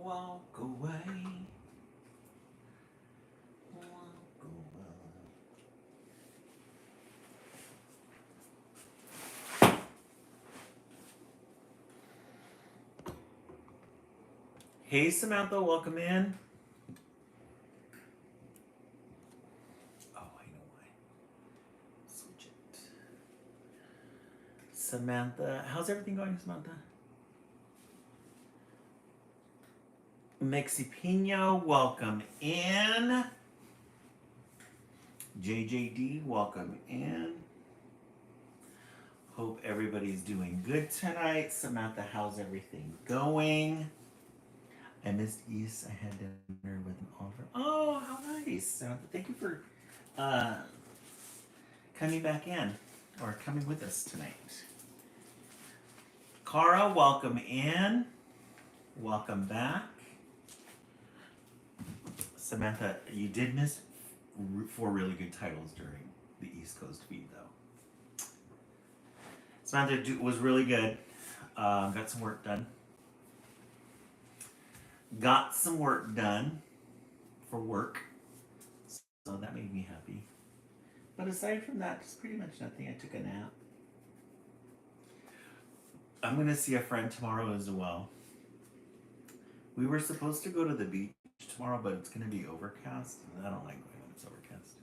walk away. Walk away. Hey Samantha, welcome in. Oh, I know why. Switch it. Samantha, how's everything going, Samantha? Mexi Pino, welcome in. JJD, welcome in. Hope everybody's doing good tonight. Samantha, how's everything going? I missed East. I had dinner with an Oliver. Oh, how nice, Samantha. Thank you for uh, coming back in or coming with us tonight. Cara, welcome in. Welcome back. Samantha, you did miss 4 really good titles during the East Coast feed, though. Samantha was really good. Got some work done. Got some work done for work. So that made me happy. But aside from that, just pretty much nothing. I took a nap. I'm going to see a friend tomorrow as well. We were supposed to go to the beach tomorrow, but it's going to be overcast. And I don't like going when it's overcast.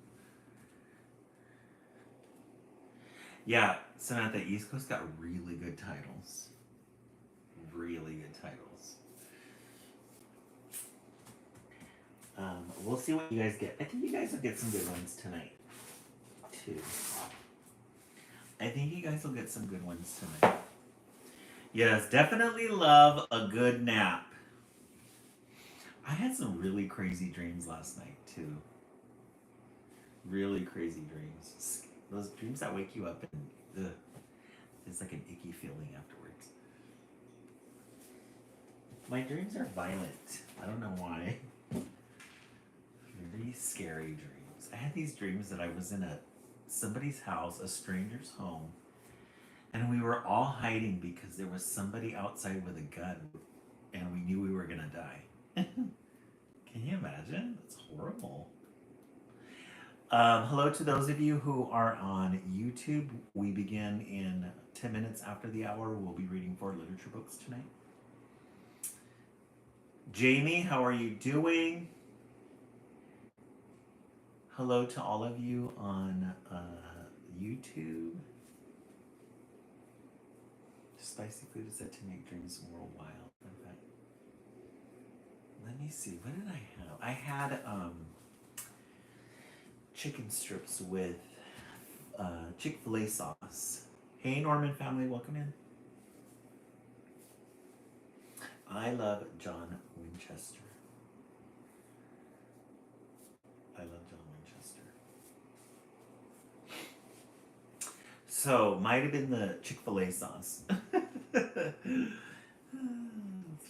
Yeah, Samantha, East Coast got really good titles. Really good titles. We'll see what you guys get. I think you guys will get some good ones tonight, too. I think you guys will get some good ones tonight. Yes, definitely love a good nap. I had some really crazy dreams last night, too. Really crazy dreams. Those dreams that wake you up and it's like an icky feeling afterwards. My dreams are violent. I don't know why. Very scary dreams. I had these dreams that I was in somebody's house, a stranger's home, and we were all hiding because there was somebody outside with a gun, and we knew we were gonna die. Can you imagine? That's horrible. Hello to those of you who are on YouTube. We begin in 10 minutes after the hour. We'll be reading 4 literature books tonight. Jamie, how are you doing? Hello to all of you on YouTube. Spicy food is said to make dreams more wild. Okay. Let me see. What did I have? I had chicken strips with Chick-fil-A sauce. Hey, Norman family, welcome in. I love John Winchester. I love John Winchester. So, might have been the Chick-fil-A sauce. It's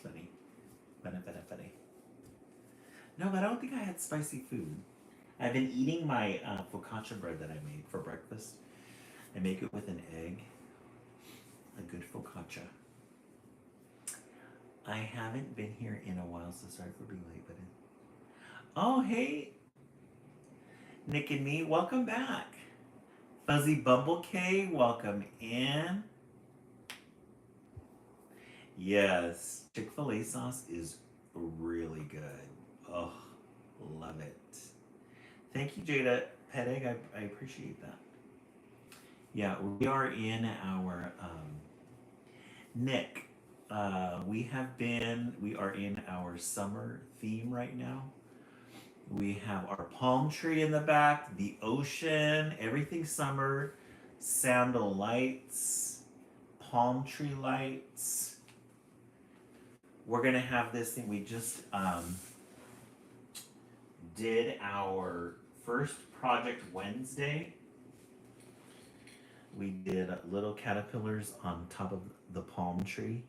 funny. Funny. No, but I don't think I had spicy food. I've been eating my focaccia bread that I made for breakfast. I make it with an egg. A good focaccia. I haven't been here in a while, so sorry for being late, but oh, hey, Nick and me, welcome back. Fuzzy Bumble K, welcome in. Yes, Chick-fil-A sauce is really good. Oh, love it. Thank you, Jada Pedig. I appreciate that. Yeah, we are in our Nick. We are in our summer theme right now. We have our palm tree in the back, the ocean, everything summer, sandal lights, palm tree lights. We're gonna have this thing. We just did our first Project Wednesday. We did little caterpillars on top of the palm tree.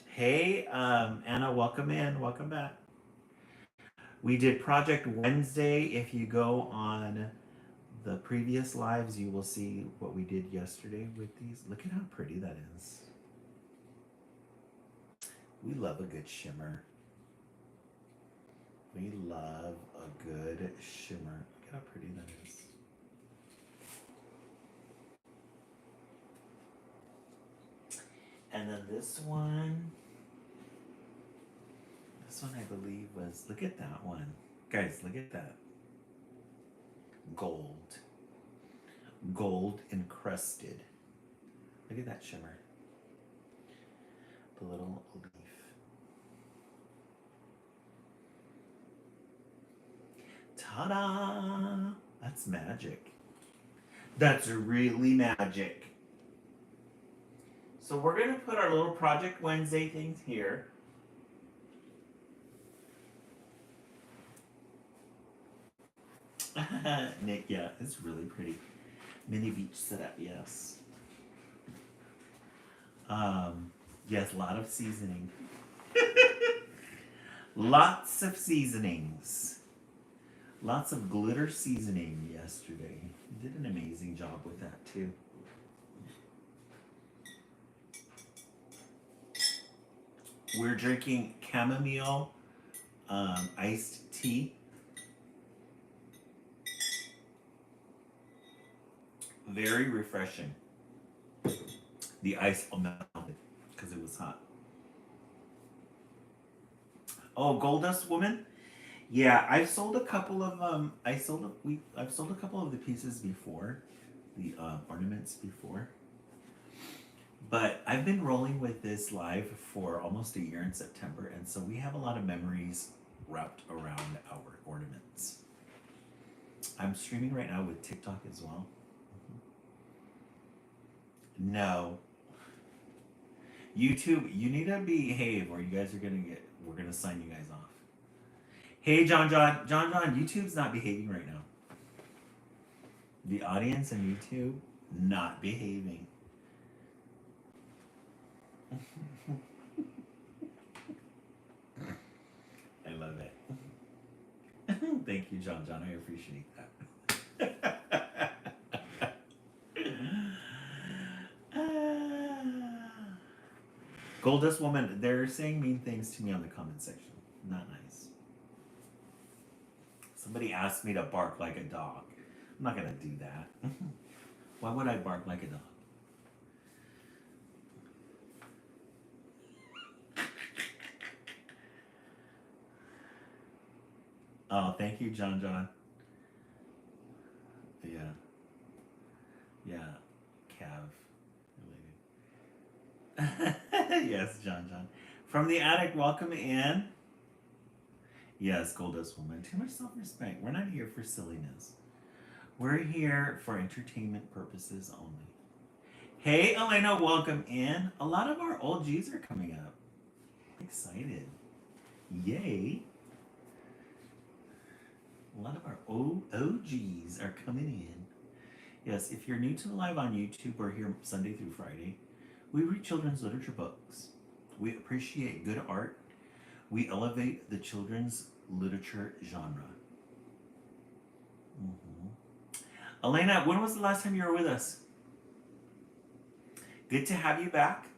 Hey, Anna, welcome in. Welcome back. We did Project Wednesday. If you go on the previous lives, you will see what we did yesterday with these. Look at how pretty that is. We love a good shimmer. We love a good shimmer. Look how pretty that is. And then this one I believe was, look at that one. Guys, look at that. Gold. Gold encrusted. Look at that shimmer. The little leaf. Ta-da! That's magic. That's really magic. So we're gonna put our little Project Wednesday things here. Nick, yeah, it's really pretty. Mini beach setup, yes. Yes, a lot of seasoning. Lots of seasonings. Lots of glitter seasoning yesterday. You did an amazing job with that too. We're drinking chamomile iced tea. Very refreshing. The ice melted because it was hot. Oh, Goldust Woman. Yeah, I've sold a couple of I've sold a couple of the pieces before, the ornaments before. But I've been rolling with this live for almost a year in September, and so we have a lot of memories wrapped around our ornaments. I'm streaming right now with TikTok as well. No. YouTube, you need to behave or you guys are we're gonna sign you guys off. Hey John, YouTube's not behaving right now. The audience on YouTube, not behaving. I love it. Thank you, John. I appreciate that. Goldust Woman, they're saying mean things to me on the comment section. Not nice. Somebody asked me to bark like a dog. I'm not gonna do that. Why would I bark like a dog? Oh, thank you, John. Yeah. Yeah. Cav. Related. Yes, John. From the attic, welcome in. Yes, Goldust Woman. Too much self-respect. We're not here for silliness. We're here for entertainment purposes only. Hey, Elena, welcome in. A lot of our old G's are coming up. Excited. Yay. A lot of our OGs are coming in. Yes, if you're new to the live on YouTube, we're here Sunday through Friday. We read children's literature books. We appreciate good art. We elevate the children's literature genre. Elena, when was the last time you were with us? Good to have you back.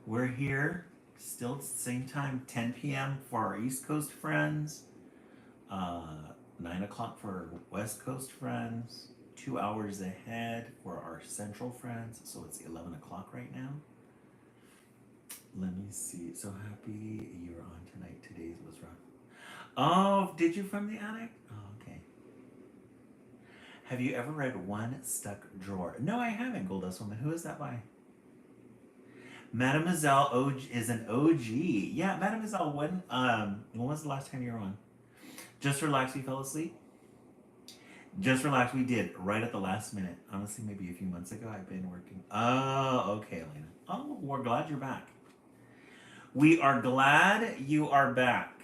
We're here still at the same time, 10 p.m. for our East Coast friends, 9 o'clock for our West Coast friends, 2 hours ahead for our Central friends, so it's 11 o'clock right now. Let me see. So happy you're on tonight. Today's was rough. Oh, did you from the attic? Oh, okay. Have you ever read One Stuck Drawer? No, I haven't, Goldust Woman. Who is that by? Mademoiselle OG is an OG. Yeah, Mademoiselle, when was the last time you were on? Just Relax, we fell asleep? Just Relax, we did right at the last minute. Honestly, maybe a few months ago. I've been working. Oh, okay, Elena. Oh, we're glad you're back. We are glad you are back.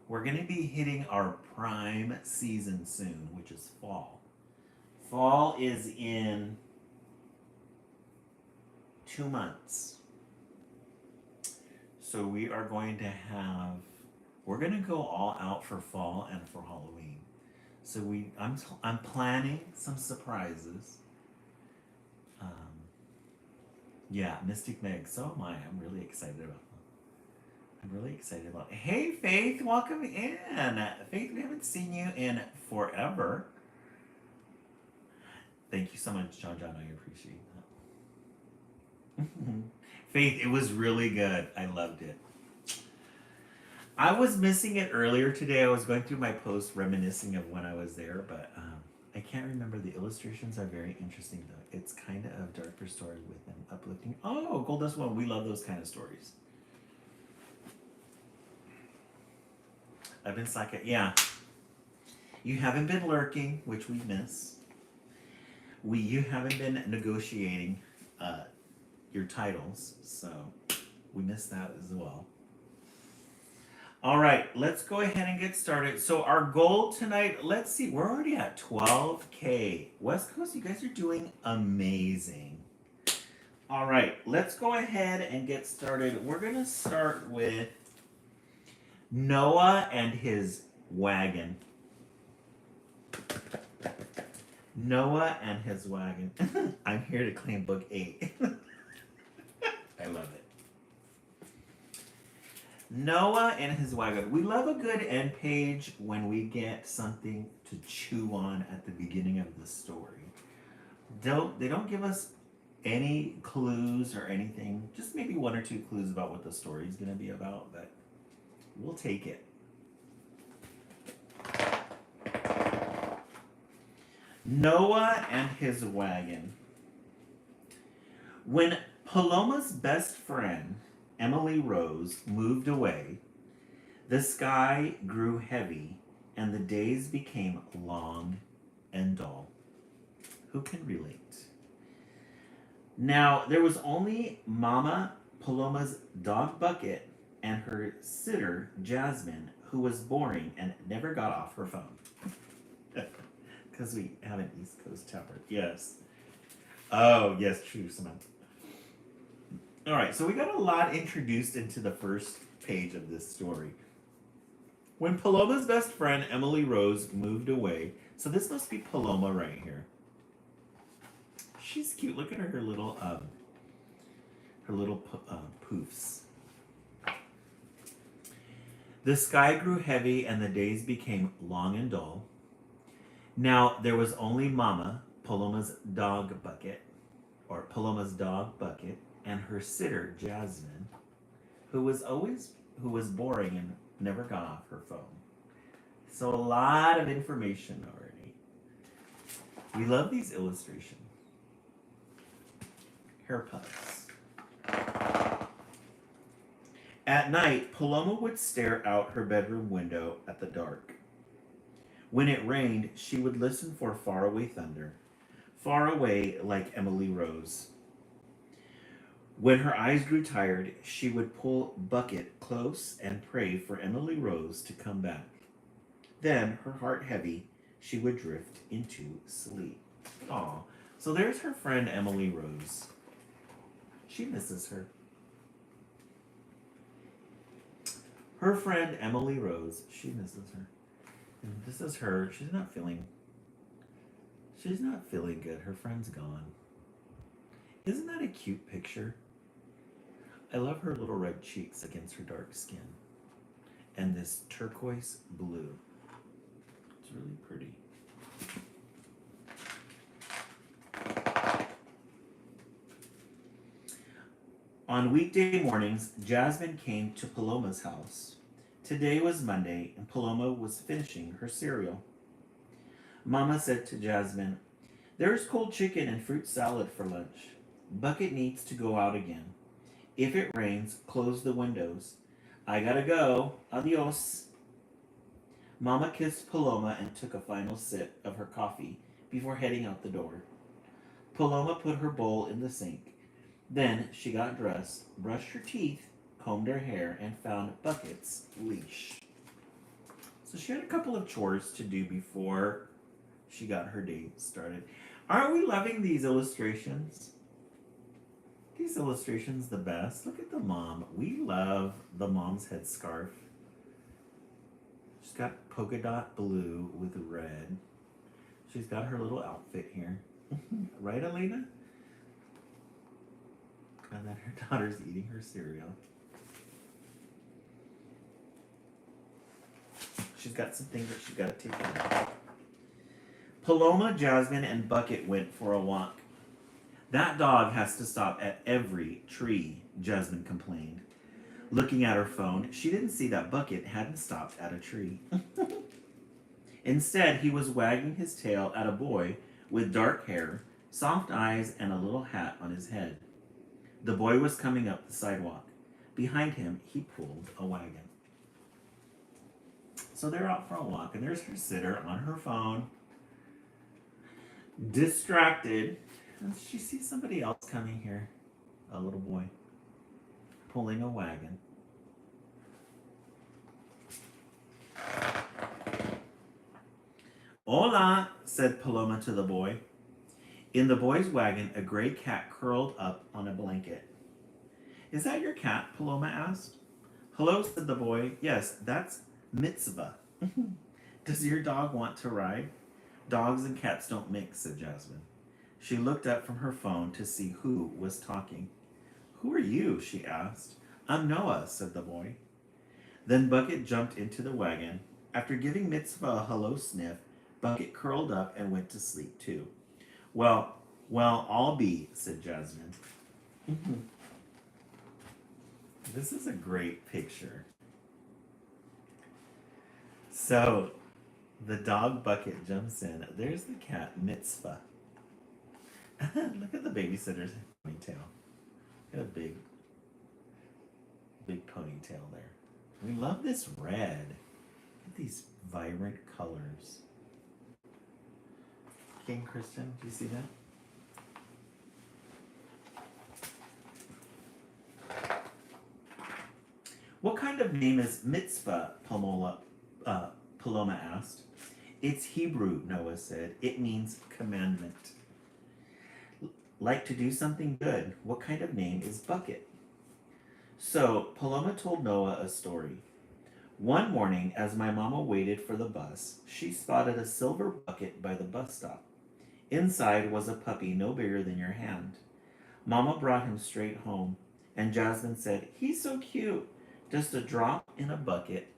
We're going to be hitting our prime season soon, which is fall. Fall is in 2 months. So we are going to we're going to go all out for fall and for Halloween. So I'm planning some surprises. Yeah, Mystic Meg. So am I. I'm really excited about that. I'm really excited about it. Hey, Faith, welcome in. Faith, we haven't seen you in forever. Thank you so much, John. I appreciate that. Faith, it was really good. I loved it. I was missing it earlier today. I was going through my post reminiscing of when I was there, but I can't remember. The illustrations are very interesting, though. It's kind of a darker story with an uplifting. Oh, Goldust One. We love those kind of stories. I've been slacking. Yeah. You haven't been lurking, which we miss. You haven't been negotiating your titles, so we miss that as well. All right, let's go ahead and get started. So our goal tonight, let's see, we're already at 12K. West Coast, you guys are doing amazing. All right, let's go ahead and get started. We're going to start with Noah and his wagon. Noah and his wagon. I'm here to claim book 8. I love it. Noah and his wagon. We love a good end page when we get something to chew on at the beginning of the story. They don't give us any clues or anything. Just maybe 1 or 2 clues about what the story is going to be about, but we'll take it. Noah and his wagon. When Paloma's best friend, Emily Rose, moved away, the sky grew heavy and the days became long and dull. Who can relate? Now, there was only Mama Paloma's dog Bucket and her sitter, Jasmine, who was boring and never got off her phone. Because we have an East Coast temper. Yes. Oh, yes, true, Samantha. All right, so we got a lot introduced into the first page of this story. When Paloma's best friend, Emily Rose, moved away, so this must be Paloma right here. She's cute. Look at her little poofs. The sky grew heavy and the days became long and dull. Now there was only Mama, Paloma's dog Bucket, and her sitter Jasmine, who was boring and never got off her phone. So a lot of information already. We love these illustrations. Hair puffs. At night, Paloma would stare out her bedroom window at the dark. When it rained, she would listen for faraway thunder, far away like Emily Rose. When her eyes grew tired, she would pull Bucket close and pray for Emily Rose to come back. Then, her heart heavy, she would drift into sleep. Aw, so there's her friend Emily Rose. She misses her. Her friend Emily Rose, she misses her. And this is her. She's not feeling good. Her friend's gone. Isn't that a cute picture? I love her little red cheeks against her dark skin. And this turquoise blue. It's really pretty. On weekday mornings, Jasmine came to Paloma's house. Today was Monday, and Paloma was finishing her cereal. Mama said to Jasmine, "There's cold chicken and fruit salad for lunch. Bucket needs to go out again. If it rains, close the windows. I gotta go. Adios." Mama kissed Paloma and took a final sip of her coffee before heading out the door. Paloma put her bowl in the sink. Then she got dressed, brushed her teeth, combed her hair, and found Bucket's leash. So she had a couple of chores to do before she got her day started. Aren't we loving these illustrations? These illustrations the best. Look at the mom. We love the mom's headscarf. She's got polka dot blue with red. She's got her little outfit here. Right, Elena? And then her daughter's eating her cereal. She's got some things that she's got to take care of. Paloma, Jasmine, and Bucket went for a walk. That dog has to stop at every tree, Jasmine complained. Looking at her phone, she didn't see that Bucket hadn't stopped at a tree. Instead, he was wagging his tail at a boy with dark hair, soft eyes, and a little hat on his head. The boy was coming up the sidewalk. Behind him, he pulled a wagon. So they're out for a walk, and there's her sitter on her phone, distracted. And she sees somebody else coming here, a little boy, pulling a wagon. Hola, said Paloma to the boy. In the boy's wagon, a gray cat curled up on a blanket. Is that your cat? Paloma asked. Hello, said the boy. Yes, that's Mitzvah. Does your dog want to ride? Dogs and cats don't mix, said Jasmine. She looked up from her phone to see who was talking. Who are you? She asked. I'm Noah, said the boy. Then Bucket jumped into the wagon. After giving Mitzvah a hello sniff, Bucket curled up and went to sleep too. Well, I'll be, said Jasmine. This is a great picture. So, the dog Bucket jumps in. There's the cat, Mitzvah. Look at the babysitter's ponytail. Got a big ponytail there. We love this red. Look at these vibrant colors. King Christian, do you see that? What kind of name is Mitzvah? Paloma asked. It's Hebrew, Noah said. It means commandment. Like to do something good. What kind of name is Bucket? So Paloma told Noah a story. One morning, as my mama waited for the bus, she spotted a silver bucket by the bus stop. Inside was a puppy no bigger than your hand. Mama brought him straight home, and Jasmine said, he's so cute, just a drop in a bucket.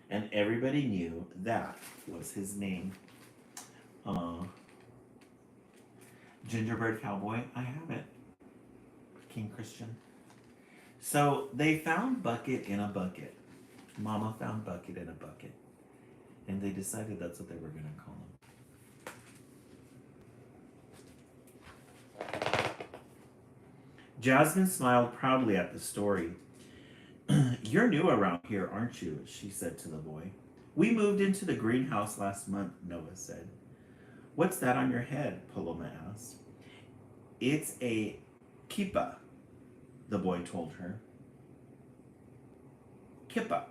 And everybody knew that was his name. Gingerbread Cowboy, I have it. King Christian. So they found Bucket in a bucket. Mama found Bucket in a bucket. And they decided that's what they were going to call him. Jasmine smiled proudly at the story. You're new around here, aren't you? She said to the boy. We moved into the greenhouse last month, Noah said. What's that on your head? Paloma asked. It's a kippah, the boy told her. Kippah.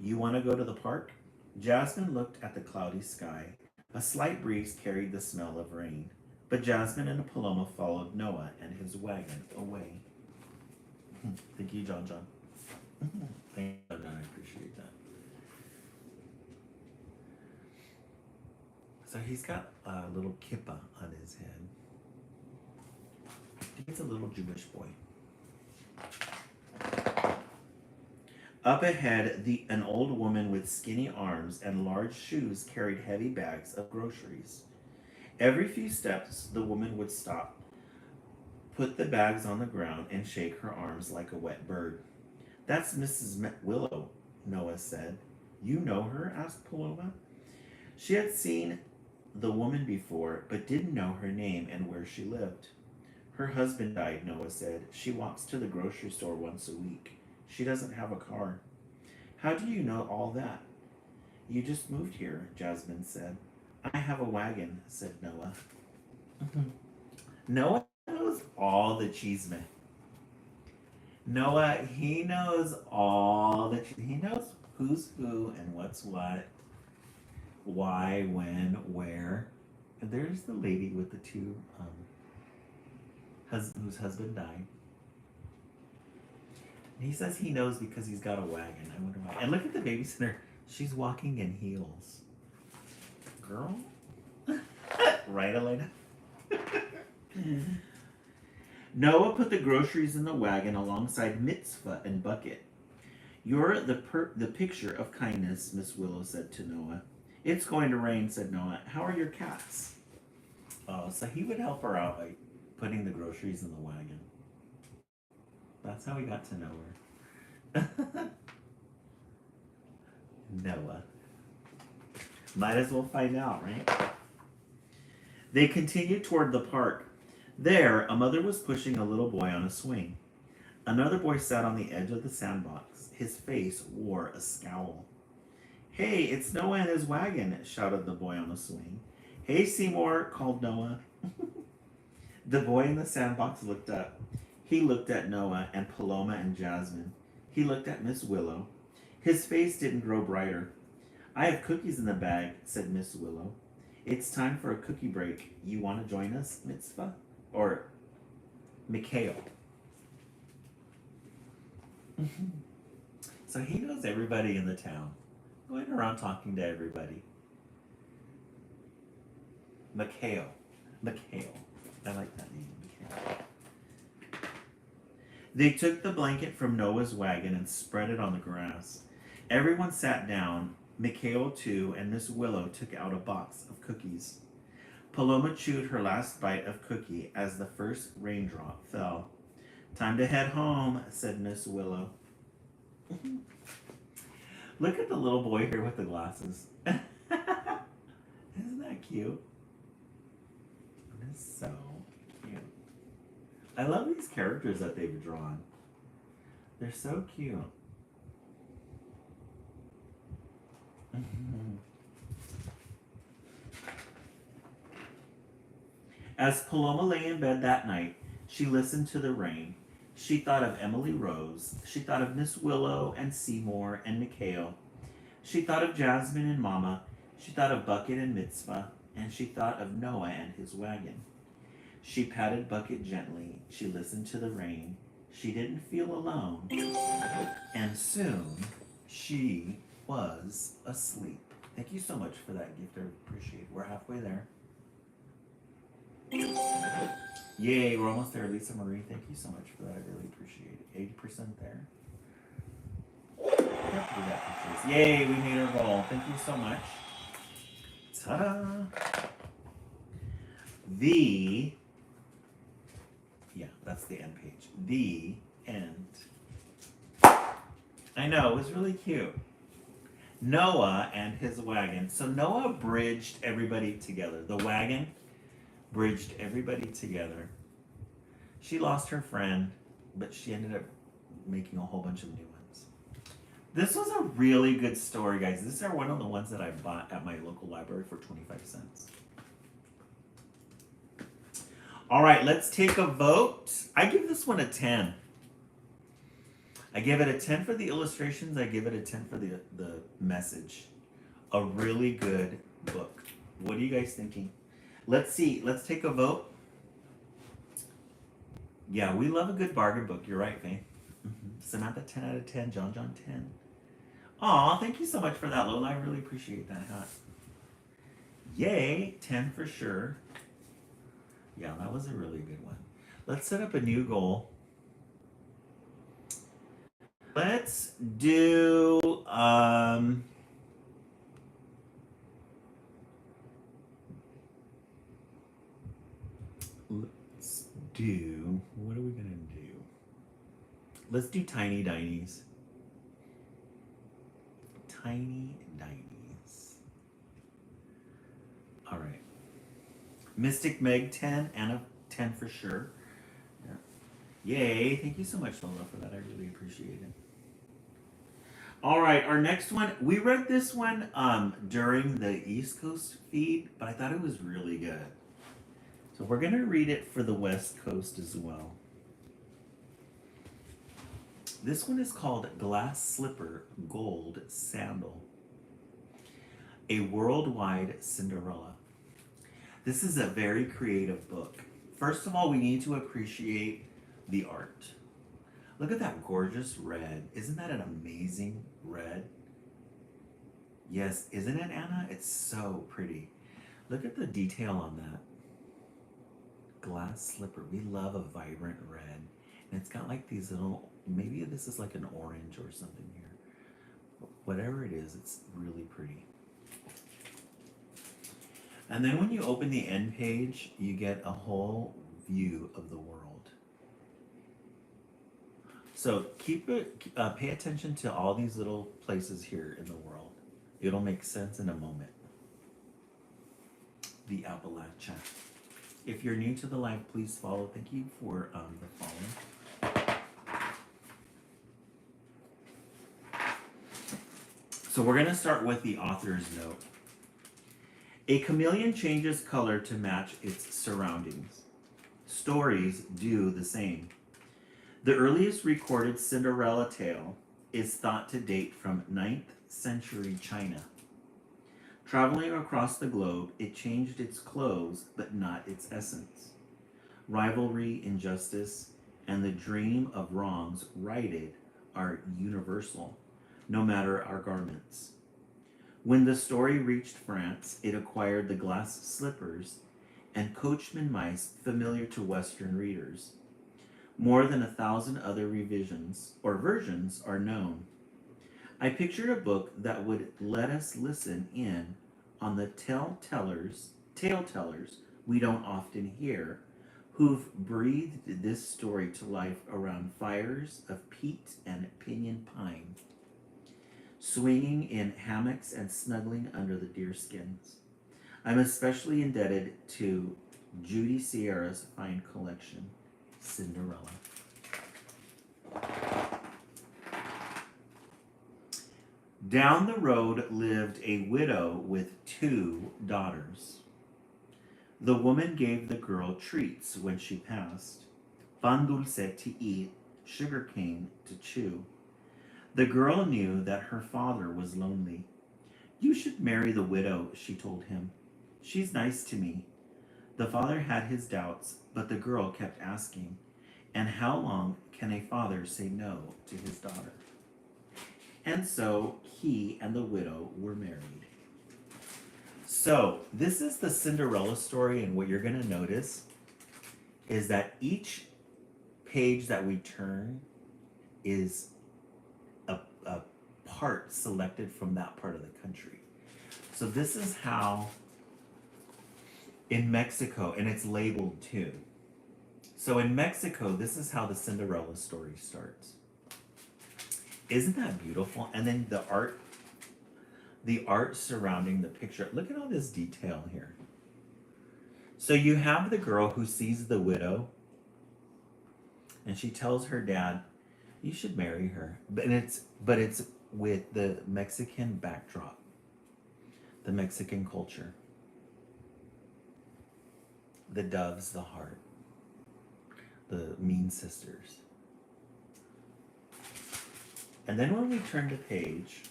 You want to go to the park? Jasmine looked at the cloudy sky. A slight breeze carried the smell of rain, but Jasmine and Paloma followed Noah and his wagon away. Thank you, John. Thank you, John. I appreciate that. So he's got a little kippah on his head. I think it's a little Jewish boy. Up ahead, an old woman with skinny arms and large shoes carried heavy bags of groceries. Every few steps, the woman would stop, put the bags on the ground, and shake her arms like a wet bird. That's Mrs. Willow, Noah said. You know her? Asked Paloma. She had seen the woman before, but didn't know her name and where she lived. Her husband died, Noah said. She walks to the grocery store once a week. She doesn't have a car. How do you know all that? You just moved here, Jasmine said. I have a wagon, said Noah. Noah knows all the cheesemen. Noah, he knows all the he knows who's who and what's what, why, when, where. And there's the lady with the two whose husband died. He says he knows because he's got a wagon. I wonder why. And look at the babysitter. She's walking in heels. Girl? Right, Elena? Noah put the groceries in the wagon alongside Mitzvah and Bucket. You're the picture of kindness, Miss Willow said to Noah. It's going to rain, said Noah. How are your cats? Oh, so he would help her out by putting the groceries in the wagon. That's how we got to know her. Noah. Might as well find out, right? They continued toward the park. There, a mother was pushing a little boy on a swing. Another boy sat on the edge of the sandbox. His face wore a scowl. Hey, it's Noah and his wagon, shouted the boy on the swing. Hey, Seymour, called Noah. The boy in the sandbox looked up. He looked at Noah and Paloma and Jasmine. He looked at Miss Willow. His face didn't grow brighter. I have cookies in the bag, said Miss Willow. It's time for a cookie break. You want to join us, Mitzvah? Or Mikhail? So he knows everybody in the town. Going around talking to everybody. Mikhail. Mikhail. I like that name, Mikhail. They took the blanket from Noah's wagon and spread it on the grass. Everyone sat down. Mikhail, too, and Miss Willow took out a box of cookies. Paloma chewed her last bite of cookie as the first raindrop fell. Time to head home, said Miss Willow. Look at the little boy here with the glasses. Isn't that cute? It's so cute. I love these characters that they've drawn. They're so cute. As Paloma lay in bed that night, she listened to the rain. She thought of Emily Rose. She thought of Miss Willow and Seymour and Mikhail. She thought of Jasmine and Mama. She thought of Bucket and Mitzvah. And she thought of Noah and his wagon. She patted Bucket gently. She listened to the rain. She didn't feel alone. And soon, she was asleep. Thank you so much for that gift. I appreciate it. We're halfway there. Yay, we're almost there. Lisa Marie, thank you so much for that. I really appreciate it. 80% there. Yay, we made our goal. Thank you so much. Ta-da! Yeah, that's the end page. The end. I know, it was really cute. Noah and his wagon. So Noah bridged everybody together. The wagon bridged everybody together. She lost her friend, but she ended up making a whole bunch of new ones. This was a really good story, guys. These are one of the ones that I bought at my local library for 25 cents. All right, let's take a vote. I give this one a 10. I give it a 10 for the illustrations. I give it a 10 for the message. A really good book. What are you guys thinking? Let's see. Let's take a vote. Yeah, we love a good bargain book. You're right, Faye. Samantha, 10 out of 10. John, 10. Aw, thank you so much for that, Lola. I really appreciate that, huh? Yay, 10 for sure. Yeah, that was a really good one. Let's set up a new goal. Let's do, what are we gonna do? Let's do Tiny Dinies. Tiny Dinies. All right. Mystic Meg 10, Anna 10 for sure. Yeah. Yay, thank you so much, Lola, for that. I really appreciate it. All right, our next one, we read this one during the East Coast feed, but I thought it was really good. So we're going to read it for the West Coast as well. This one is called Glass Slipper Gold Sandal, a worldwide Cinderella. This is a very creative book. First of all, we need to appreciate the art. Look at that gorgeous red. Isn't that an amazing red? Yes, isn't it, Anna? It's so pretty. Look at the detail on that. glass slipper. We love a vibrant red. And it's got like these little, maybe this is like an orange or something here. Whatever it is, it's really pretty. And then when you open the end page, you get a whole view of the world. So pay attention to all these little places here in the world. It'll make sense in a moment. The Appalachia. If you're new to the live, please follow. Thank you for the follow. So we're going to start with the author's note. A chameleon changes color to match its surroundings. Stories do the same. The earliest recorded Cinderella tale is thought to date from 9th century China. Traveling across the globe, it changed its clothes, but not its essence. Rivalry, injustice, and the dream of wrongs righted are universal, no matter our garments. When the story reached France, it acquired the glass slippers and coachman mice familiar to Western readers. More than 1,000 other revisions or versions are known. I pictured a book that would let us listen in on the tale tellers we don't often hear, who've breathed this story to life around fires of peat and pinyon pine, swinging in hammocks and snuggling under the deerskins. I'm especially indebted to Judy Sierra's fine collection, Cinderella. Down the road lived a widow with 2 daughters. The woman gave the girl treats when she passed, pan dulce to eat, sugar cane to chew. The girl knew that her father was lonely. You should marry the widow, she told him. She's nice to me. The father had his doubts, but the girl kept asking, and how long can a father say no to his daughter? And so he and the widow were married. So this is the Cinderella story, and what you're going to notice is that each page that we turn is a part selected from that part of the country. So this is how in Mexico, and it's labeled too. So in Mexico, this is how the Cinderella story starts. Isn't that beautiful? And then the art surrounding the picture. Look at all this detail here. So you have the girl who sees the widow, and she tells her dad, you should marry her. But it's with the Mexican backdrop, the Mexican culture. The doves, the heart, the mean sisters. And then when we turn the page,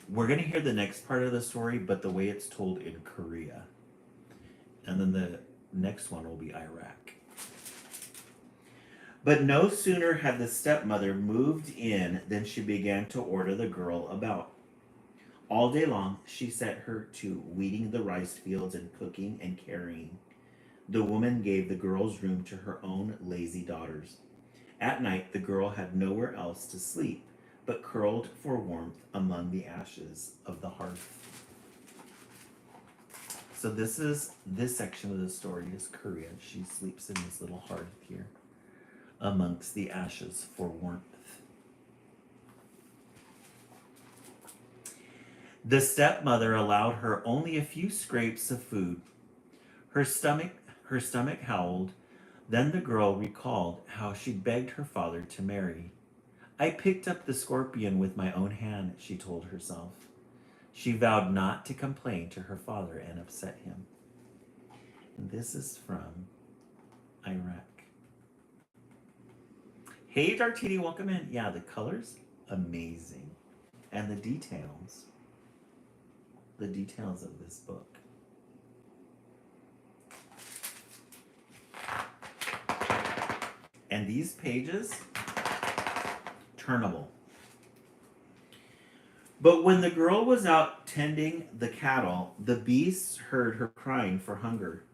we're going to hear the next part of the story, but the way it's told in Korea. And then the next one will be Iraq. But no sooner had the stepmother moved in than she began to order the girl about. All day long, she set her to weeding the rice fields and cooking and carrying. The woman gave the girl's room to her own lazy daughters. At night, the girl had nowhere else to sleep, but curled for warmth among the ashes of the hearth. So this section of the story is Korea. She sleeps in this little hearth here, amongst the ashes for warmth. The stepmother allowed her only a few scrapes of food. Her stomach howled. Then the girl recalled how she begged her father to marry. I picked up the scorpion with my own hand, she told herself. She vowed not to complain to her father and upset him. And this is from Iraq. Hey, Dartini, welcome in. Yeah, the colors, amazing. And the details of this book. And these pages, turnable. But when the girl was out tending the cattle, the beasts heard her crying for hunger.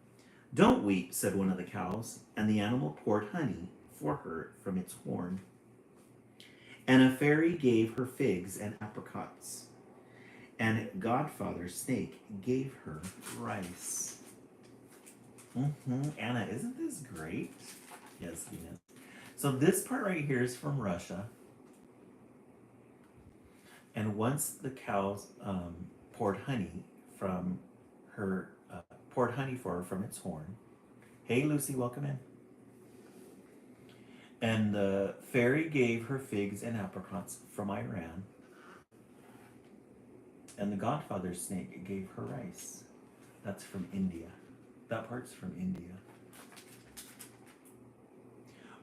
Don't weep, said one of the cows, and the animal poured honey for her from its horn. And a fairy gave her figs and apricots, and Godfather Snake gave her rice. Anna, isn't this great? Yes, Venus. So this part right here is from Russia. And once the cows poured honey from her, poured honey for her from its horn. Hey, Lucy, welcome in. And the fairy gave her figs and apricots from Iran. And the Godfather Snake gave her rice. That's from India. That part's from India.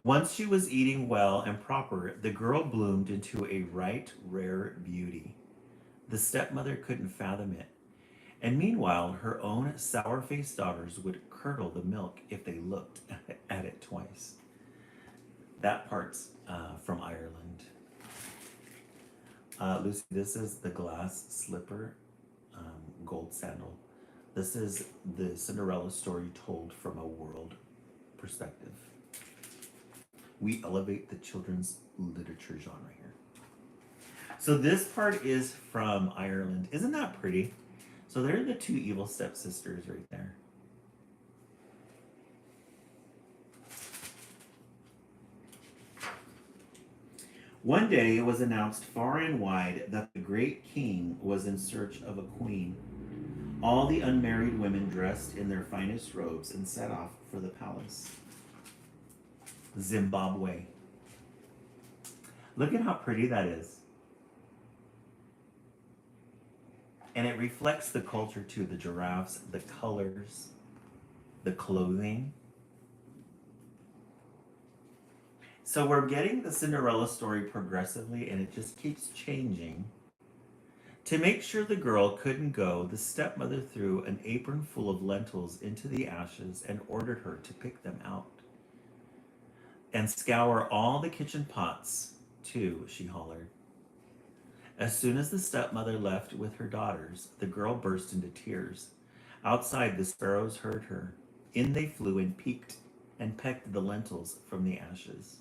Once she was eating well and proper, the girl bloomed into a right rare beauty. The stepmother couldn't fathom it. And meanwhile, her own sour-faced daughters would curdle the milk if they looked at it twice. That part's from Ireland. Lucy, this is the glass slipper, gold sandal. This is the Cinderella story told from a world perspective. We elevate the children's literature genre here. So this part is from Ireland. Isn't that pretty? So they're the two evil stepsisters right there. One day it was announced far and wide that the great king was in search of a queen. All the unmarried women dressed in their finest robes and set off for the palace. Zimbabwe. Look at how pretty that is. And it reflects the culture too, the giraffes, the colors, the clothing. So we're getting the Cinderella story progressively, and it just keeps changing. To make sure the girl couldn't go, the stepmother threw an apron full of lentils into the ashes and ordered her to pick them out. And scour all the kitchen pots, too, she hollered. As soon as the stepmother left with her daughters, the girl burst into tears. Outside, the sparrows heard her. In they flew and peeked and pecked the lentils from the ashes.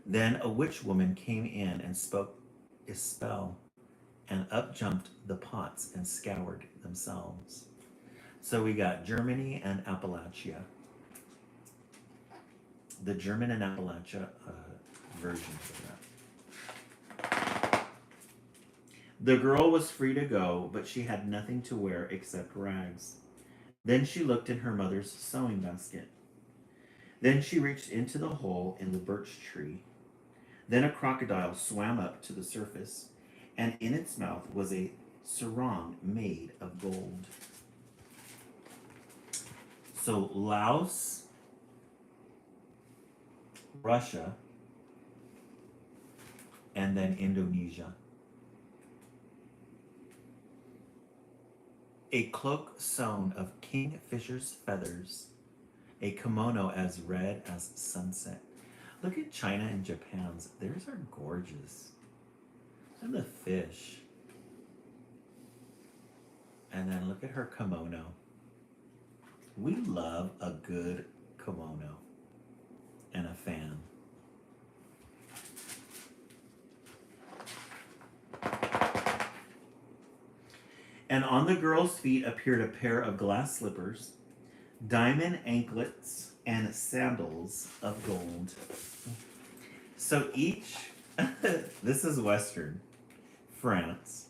Then a witch woman came in and spoke a spell, and up jumped the pots and scoured themselves. So we got Germany and Appalachia. The German and Appalachia versions of that. The girl was free to go, but she had nothing to wear except rags. Then she looked in her mother's sewing basket. Then she reached into the hole in the birch tree. Then a crocodile swam up to the surface, and in its mouth was a sarong made of gold. So Laos, Russia, and then Indonesia. A cloak sewn of kingfisher's feathers, a kimono as red as sunset. Look at China and Japan's. Theirs are gorgeous. And the fish. And then look at her kimono. We love a good kimono and a fan. And on the girl's feet appeared a pair of glass slippers, diamond anklets, and sandals of gold. So each, this is Western France.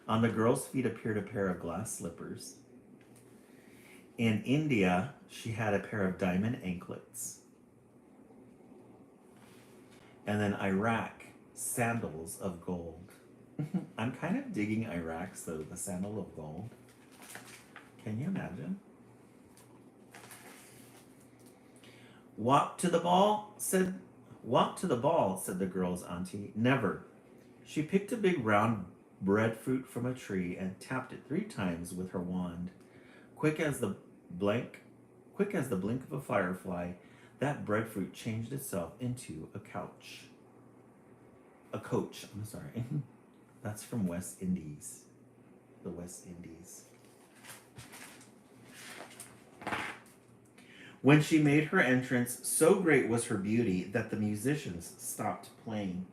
On the girl's feet appeared a pair of glass slippers. In India, she had a pair of diamond anklets. And then Iraq, sandals of gold. I'm kind of digging Iraq's though, the sandal of gold. Can you imagine? Walk to the ball, said the girl's auntie. Never. She picked a big round breadfruit from a tree and tapped it 3 times with her wand. Quick as the blink of a firefly, that breadfruit changed itself into a coach. A coach, I'm sorry. That's from West Indies. The West Indies. When she made her entrance, so great was her beauty that the musicians stopped playing.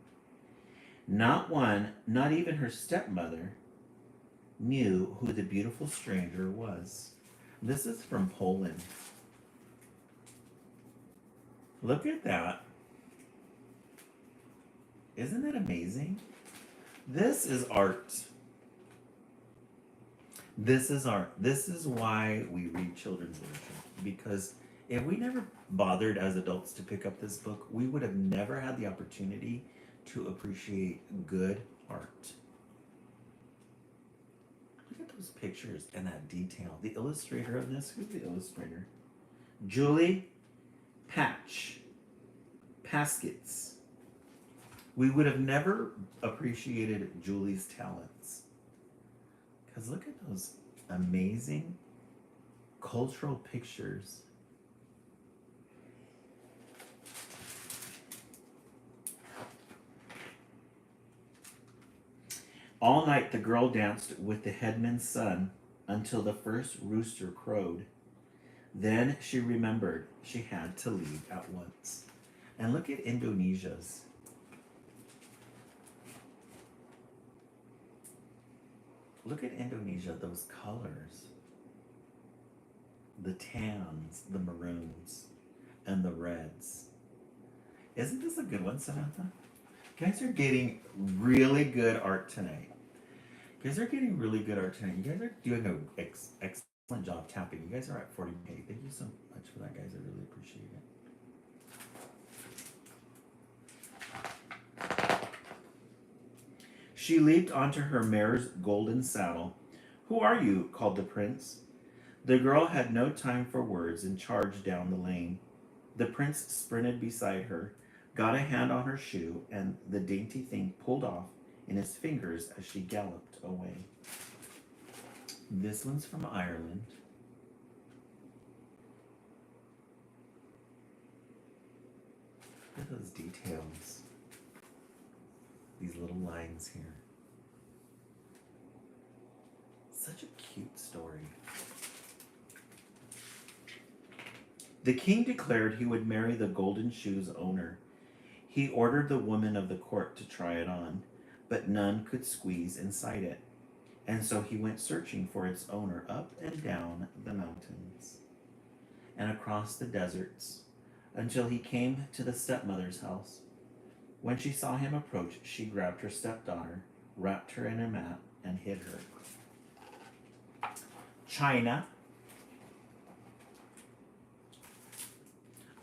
Not one, not even her stepmother, knew who the beautiful stranger was. This is from Poland. Look at that. Isn't it amazing? This is art. This is art. This is why we read children's literature. Because if we never bothered as adults to pick up this book, we would have never had the opportunity to appreciate good art. Look at those pictures and that detail. The illustrator of this, who's the illustrator? Julie Paskets. We would have never appreciated Julie's talents. Because look at those amazing cultural pictures. All night the girl danced with the headman's son until the first rooster crowed. Then she remembered she had to leave at once. And look at Indonesia's. Look at Indonesia, those colors. The tans, the maroons, and the reds. Isn't this a good one, Samantha? You guys are getting really good art tonight. You guys are getting really good art tonight. You guys are doing an excellent job tapping. You guys are at 40K. Thank you so much for that, guys. I really appreciate it. She leaped onto her mare's golden saddle. "Who are you?" called the prince. The girl had no time for words and charged down the lane. The prince sprinted beside her, got a hand on her shoe, and the dainty thing pulled off in his fingers as she galloped away. This one's from Ireland. Look at those details. These little lines here. Such a cute story. The king declared he would marry the golden shoe's owner. He ordered the women of the court to try it on, but none could squeeze inside it. And so he went searching for its owner up and down the mountains and across the deserts until he came to the stepmother's house. When she saw him approach, she grabbed her stepdaughter, wrapped her in a mat, and hid her. China,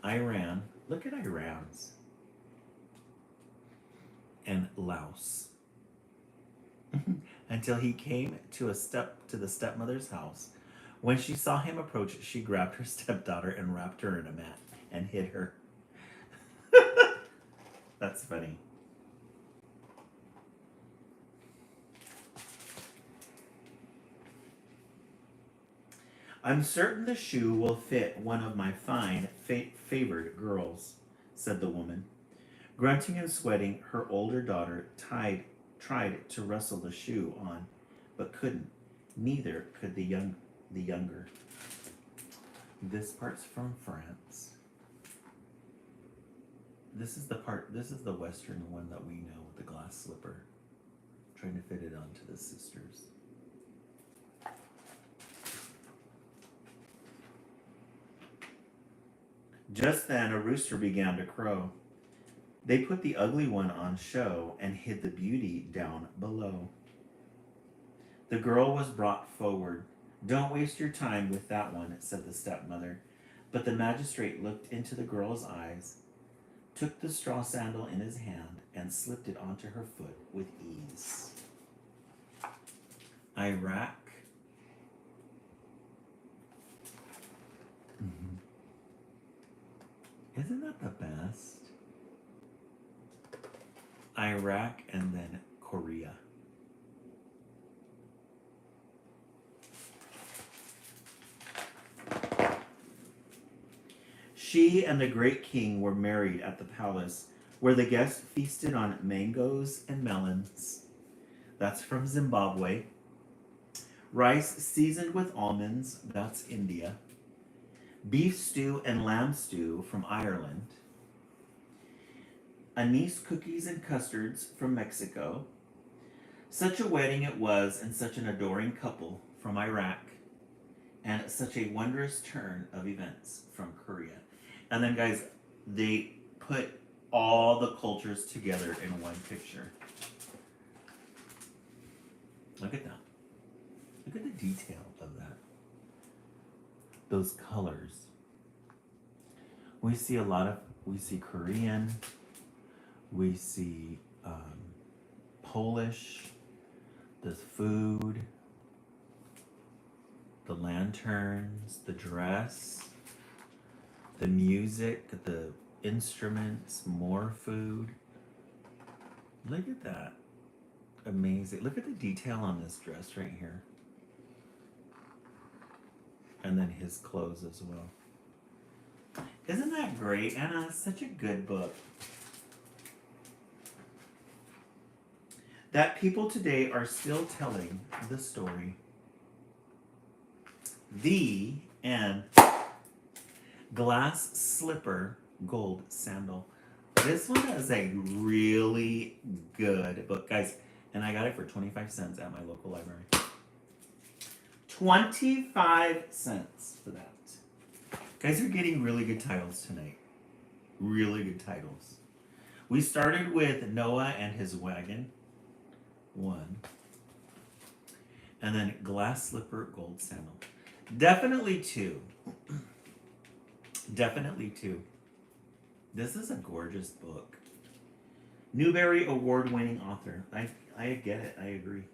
Iran, look at Iran's, and Laos. Until he came to the stepmother's house. When she saw him approach, she grabbed her stepdaughter and wrapped her in a mat and hid her. That's funny. "I'm certain the shoe will fit one of my fine, favored girls," said the woman. Grunting and sweating, her older daughter tried to wrestle the shoe on, but couldn't. Neither could the younger. This part's from France. This is the Western one that we know, the glass slipper. Trying to fit it onto the sisters. Just then a rooster began to crow. They put the ugly one on show and hid the beauty down below. The girl was brought forward. "Don't waste your time with that one," said the stepmother. But the magistrate looked into the girl's eyes, took the straw sandal in his hand, and slipped it onto her foot with ease. Iraq. Isn't that the best? Iraq and then Korea. She and the great king were married at the palace, where the guests feasted on mangoes and melons. That's from Zimbabwe. Rice seasoned with almonds. That's India. beef stew and lamb stew from Ireland, anise cookies and custards from Mexico, such a wedding it was and such an adoring couple from Iraq, and such a wondrous turn of events from Korea. And then, guys, they put all the cultures together in one picture. Look at that. Look at the detail of that. Those colors. We see Korean, we see Polish, the food, the lanterns, the dress, the music, the instruments, more food. Look at that. Amazing. Look at the detail on this dress right here. And then his clothes as well. Isn't that great, Anna? It's such a good book. That people today are still telling the story. The end. Glass slipper, gold sandal. This one is a really good book, guys. And I got it for 25 cents at my local library. 25 cents for that. Guys are getting really good titles tonight. Really good titles. We started with Noah and his wagon. 1. And then glass slipper, gold sandal. Definitely 2. Definitely 2. This is a gorgeous book. Newbery Award-winning author. I get it. I agree.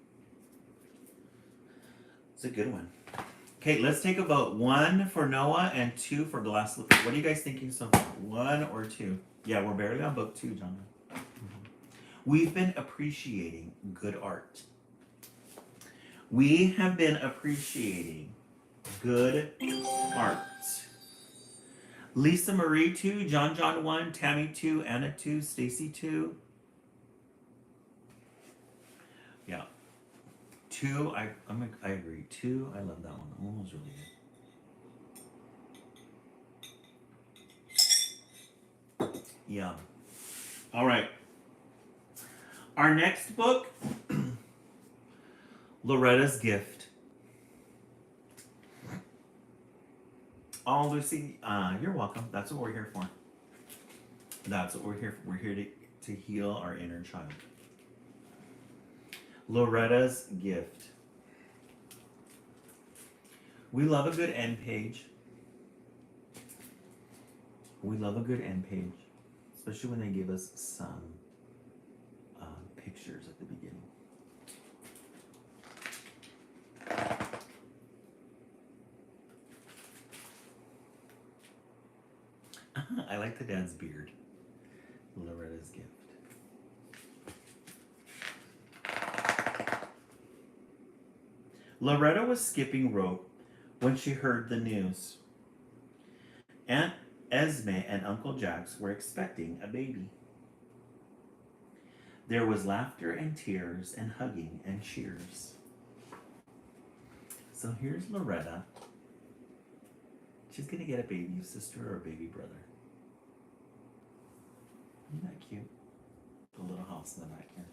It's a good one. Okay, let's take a vote. 1 for Noah and 2 for glass slipper. What are you guys thinking so far? 1 or 2? Yeah, we're barely on book 2, John. We've been appreciating good art. We have been appreciating good art. Lisa Marie 2, John 1, Tammy 2, Anna 2, Stacy 2. Yeah. 2, I agree. 2, I love that one. That one was really good. Yeah. All right. Our next book, Loretta's Gift. Oh, Lucy, you're welcome. That's what we're here for. That's what we're here for. We're here to heal our inner child. Loretta's Gift. We love a good end page. We love a good end page, especially when they give us some pictures at the beginning. I like the dad's beard. Loretta's Gift. Loretta was skipping rope when she heard the news. Aunt Esme and Uncle Jax were expecting a baby. There was laughter and tears and hugging and cheers. So here's Loretta. She's going to get a baby sister or a baby brother. Isn't that cute? The little house in the back here.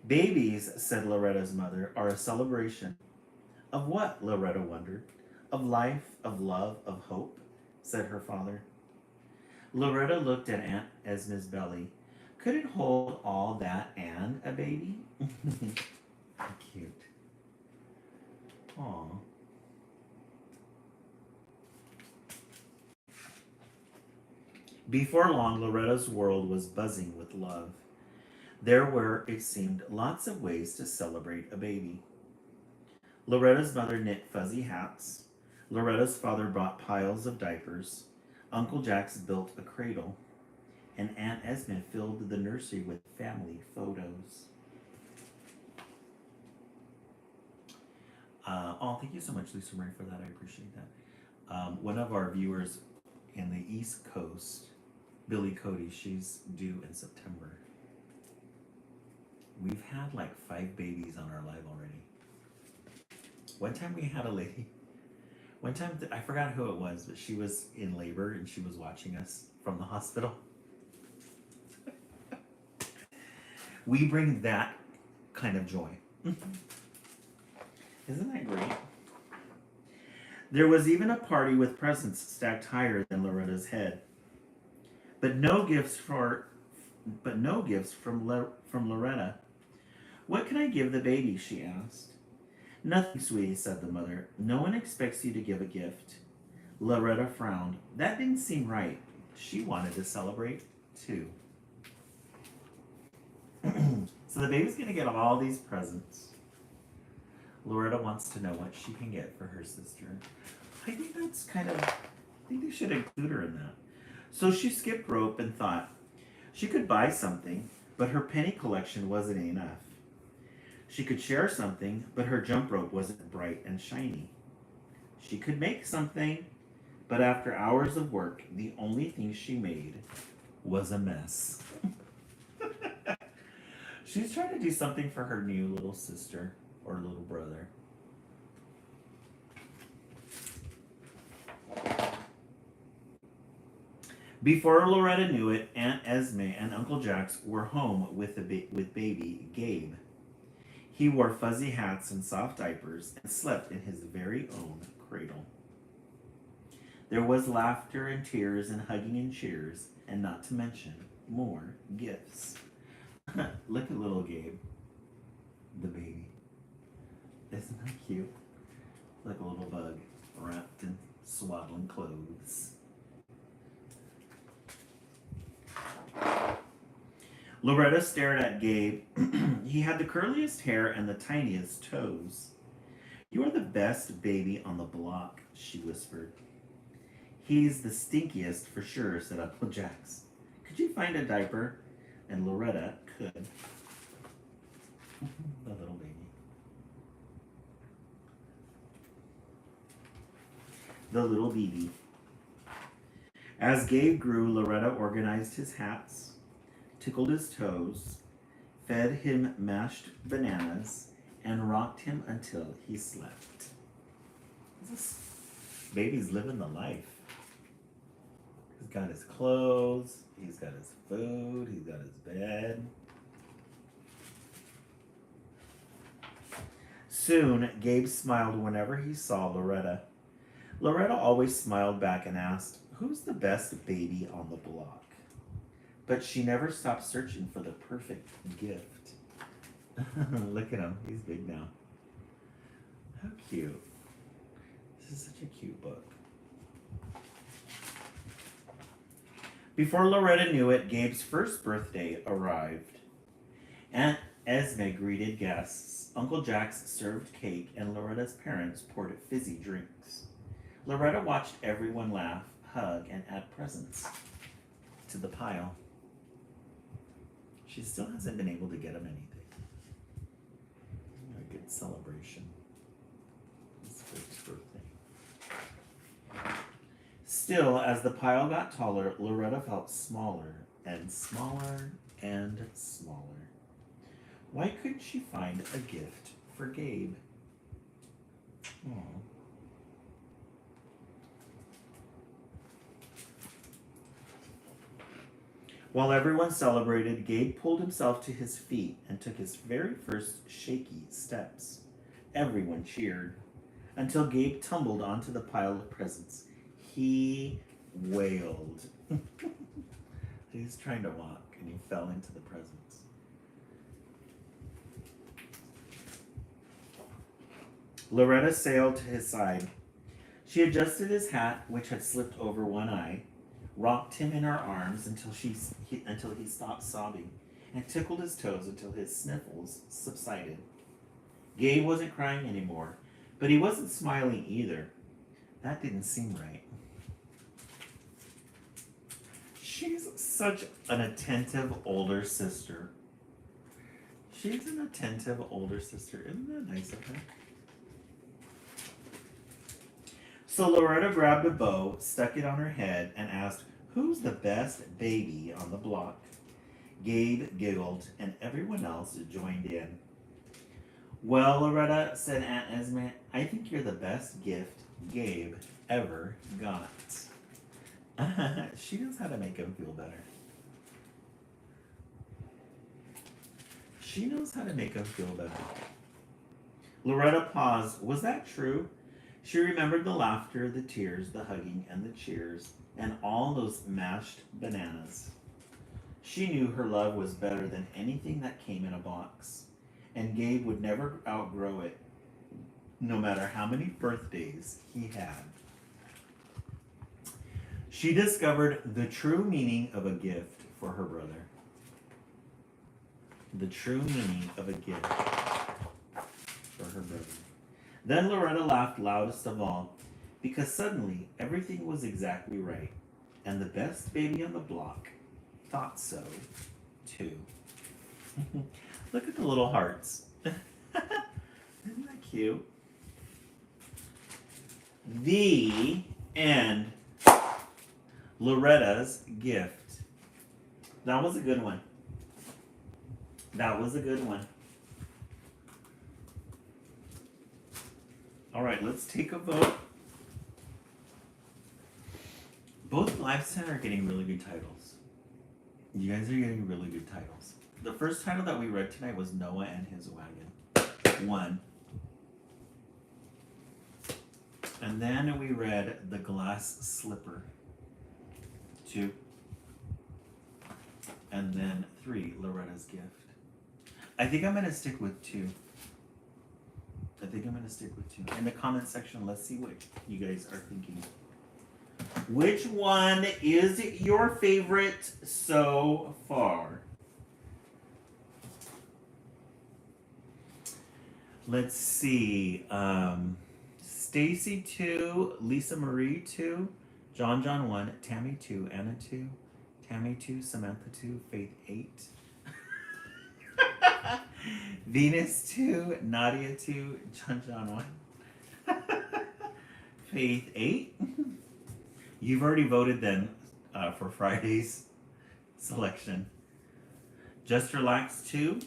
Babies, said Loretta's mother, are a celebration. Of what? Loretta wondered. Of life, of love, of hope, said her father. Loretta looked at Aunt Esme's belly. Could it hold all that and a baby? Cute. Aww. Before long, Loretta's world was buzzing with love. There were, it seemed, lots of ways to celebrate a baby. Loretta's mother knit fuzzy hats. Loretta's father bought piles of diapers. Uncle Jax built a cradle. And Aunt Esme filled the nursery with family photos. Thank you so much, Lisa Marie, for that. I appreciate that. One of our viewers in the East Coast, Billy Cody, she's due in September. We've had like 5 babies on our live already. One time we had a lady. One time, I forgot who it was, but she was in labor and she was watching us from the hospital. We bring that kind of joy. Isn't that great? There was even a party with presents stacked higher than Loretta's head. But no gifts from Loretta. What can I give the baby? She asked. Nothing, sweetie, said the mother. No one expects you to give a gift. Loretta frowned. That didn't seem right. She wanted to celebrate too. So the baby's gonna get all these presents. Loretta wants to know what she can get for her sister. I think I think they should include her in that. So she skipped rope and thought she could buy something, but her penny collection wasn't enough. She could share something, but her jump rope wasn't bright and shiny. She could make something, but after hours of work, the only thing she made was a mess. She's trying to do something for her new little sister or little brother. Before Loretta knew it, Aunt Esme and Uncle Jax were home with baby Gabe. He wore fuzzy hats and soft diapers and slept in his very own cradle. There was laughter and tears and hugging and cheers, and not to mention more gifts. Look at little Gabe, the baby. Isn't that cute? Like a little bug wrapped in swaddling clothes. Loretta stared at Gabe. He had the curliest hair and the tiniest toes. You are the best baby on the block, she whispered. He's the stinkiest for sure, said Uncle Jax. Could you find a diaper? And Loretta could. The little baby. The little baby. As Gabe grew, Loretta organized his hats, tickled his toes, fed him mashed bananas, and rocked him until he slept. This baby's living the life. He's got his clothes, he's got his food, he's got his bed. Soon, Gabe smiled whenever he saw Loretta. Loretta always smiled back and asked, "Who's the best baby on the block?" But she never stopped searching for the perfect gift. Look at him, he's big now. How cute. This is such a cute book. Before Loretta knew it, Gabe's first birthday arrived. Aunt Esme greeted guests. Uncle Jax served cake, and Loretta's parents poured fizzy drinks. Loretta watched everyone laugh, hug, and add presents to the pile. She still hasn't been able to get him anything. A good celebration. It's Gabe's birthday. Still, as the pile got taller, Loretta felt smaller and smaller and smaller. Why couldn't she find a gift for Gabe? Aww. While everyone celebrated, Gabe pulled himself to his feet and took his very first shaky steps. Everyone cheered, until Gabe tumbled onto the pile of presents. He wailed. He was trying to walk and he fell into the presents. Loretta sailed to his side. She adjusted his hat, which had slipped over one eye, rocked him in her arms until he stopped sobbing, and tickled his toes until his sniffles subsided. Gabe wasn't crying anymore, but he wasn't smiling either. That didn't seem right. She's such an attentive older sister. She's an attentive older sister. Isn't that nice of her? So Loretta grabbed a bow, stuck it on her head, and asked, "Who's the best baby on the block?" Gabe giggled, and everyone else joined in. Well, Loretta, said Aunt Esme, I think you're the best gift Gabe ever got. She knows how to make him feel better. She knows how to make him feel better. Loretta paused. Was that true? She remembered the laughter, the tears, the hugging, and the cheers, and all those mashed bananas. She knew her love was better than anything that came in a box, and Gabe would never outgrow it, no matter how many birthdays he had. She discovered the true meaning of a gift for her brother. The true meaning of a gift for her brother. Then Loretta laughed loudest of all, because suddenly everything was exactly right, and the best baby on the block thought so, too. Look at the little hearts. Isn't that cute? The end. Loretta's gift. That was a good one. That was a good one. All right, let's take a vote. Both Lifestyle are getting really good titles. You guys are getting really good titles. The first title that we read tonight was Noah and His Wagon. 1. And then we read The Glass Slipper. 2. And then 3, Loretta's Gift. I think I'm going to stick with 2. In the comment section, let's see what you guys are thinking. Which one is your favorite so far? Let's see. Stacy 2, Lisa Marie 2, John 1, Tammy 2, Anna 2, Tammy 2, Samantha 2, Faith 8. Venus 2, Nadia 2, John 1. Faith 8. You've already voted then for Friday's selection. Just Relax 2.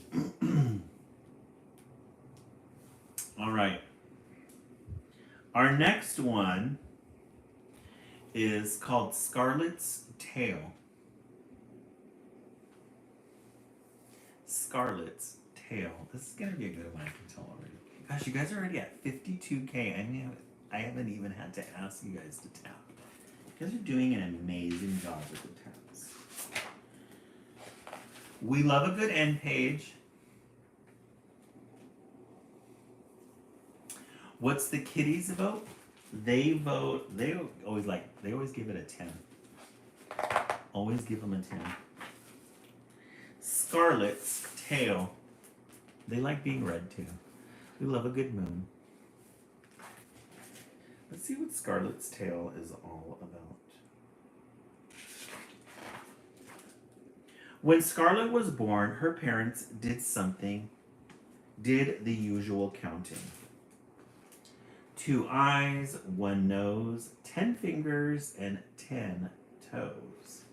All right. Our next one is called Scarlet's Tale. Scarlet's Tale. This is gonna be a good one, I can tell already. Gosh, you guys are already at 52K. I haven't even had to ask you guys to tap. You guys are doing an amazing job with the taps. We love a good end page. What's the kitties vote? They always give it a 10. Always give them a 10. Scarlet's Tale. They like being read too. We love a good moon. Let's see what Scarlet's Tale is all about. When Scarlet was born, her parents did the usual counting. 2 eyes, 1 nose, 10 fingers, and 10 toes.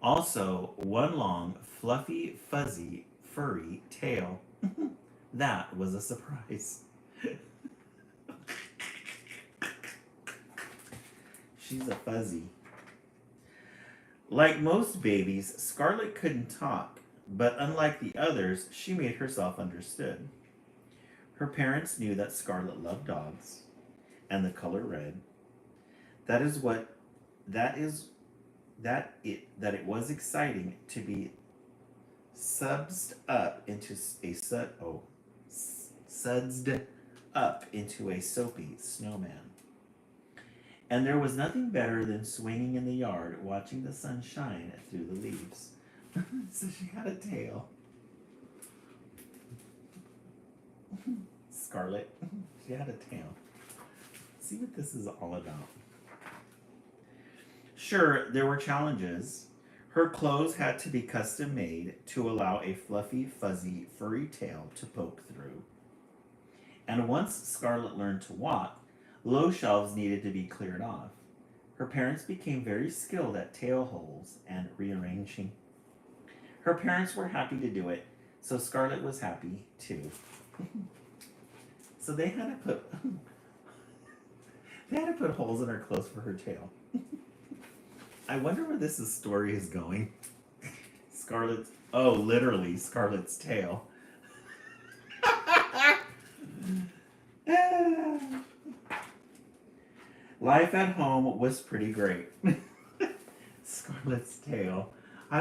Also, 1 long, fluffy, fuzzy, furry tail. That was a surprise. She's a fuzzy. Like most babies, Scarlet couldn't talk, but unlike the others, she made herself understood. Her parents knew that Scarlet loved dogs and the color red. That it was exciting to be sudsed up into a soapy snowman. And there was nothing better than swinging in the yard, watching the sun shine through the leaves. So she had a tail. Scarlet, she had a tail. Let's see what this is all about. Sure, there were challenges. Her clothes had to be custom made to allow a fluffy, fuzzy, furry tail to poke through. And once Scarlet learned to walk, low shelves needed to be cleared off. Her parents became very skilled at tail holes and rearranging. Her parents were happy to do it. So Scarlet was happy too. So they had to put holes in her clothes for her tail. I wonder where story is going. Scarlet's literally Scarlet's tail. Life at home was pretty great. Scarlet's tail. I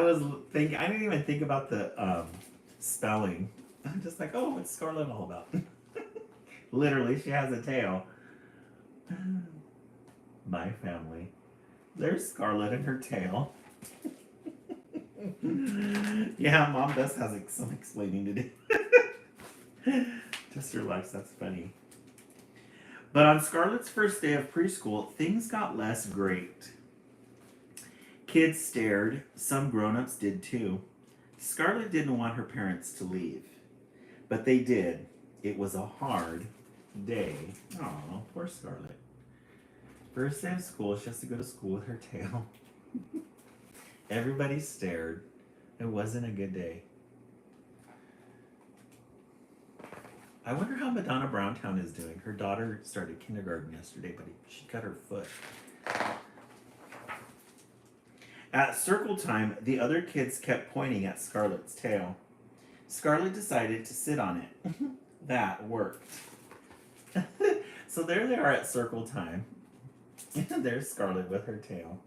didn't even think about the spelling. I'm just like, oh, what's Scarlet all about? Literally, she has a tail. My family. There's Scarlet and her tail. Yeah, Mom does have some explaining to do. Just relax, that's funny. But on Scarlet's first day of preschool, things got less great. Kids stared, some grown-ups did too. Scarlet didn't want her parents to leave, but they did. It was a hard day. Oh, poor Scarlet. First day of school, she has to go to school with her tail. Everybody stared. It wasn't a good day. I wonder how Madonna Browntown is doing. Her daughter started kindergarten yesterday, but she cut her foot. At circle time, the other kids kept pointing at Scarlet's tail. Scarlet decided to sit on it. That worked. So there they are at circle time. There's Scarlet with her tail.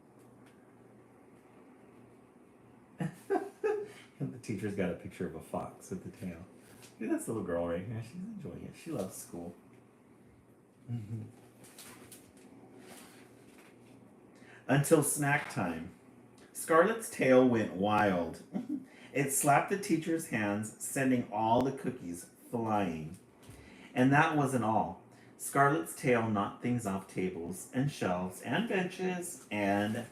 The teacher's got a picture of a fox with the tail. Look at this little girl right here. She's enjoying it. She loves school. Until snack time. Scarlet's tail went wild. It slapped the teacher's hands, sending all the cookies flying. And that wasn't all. Scarlet's tail knocked things off tables and shelves and benches and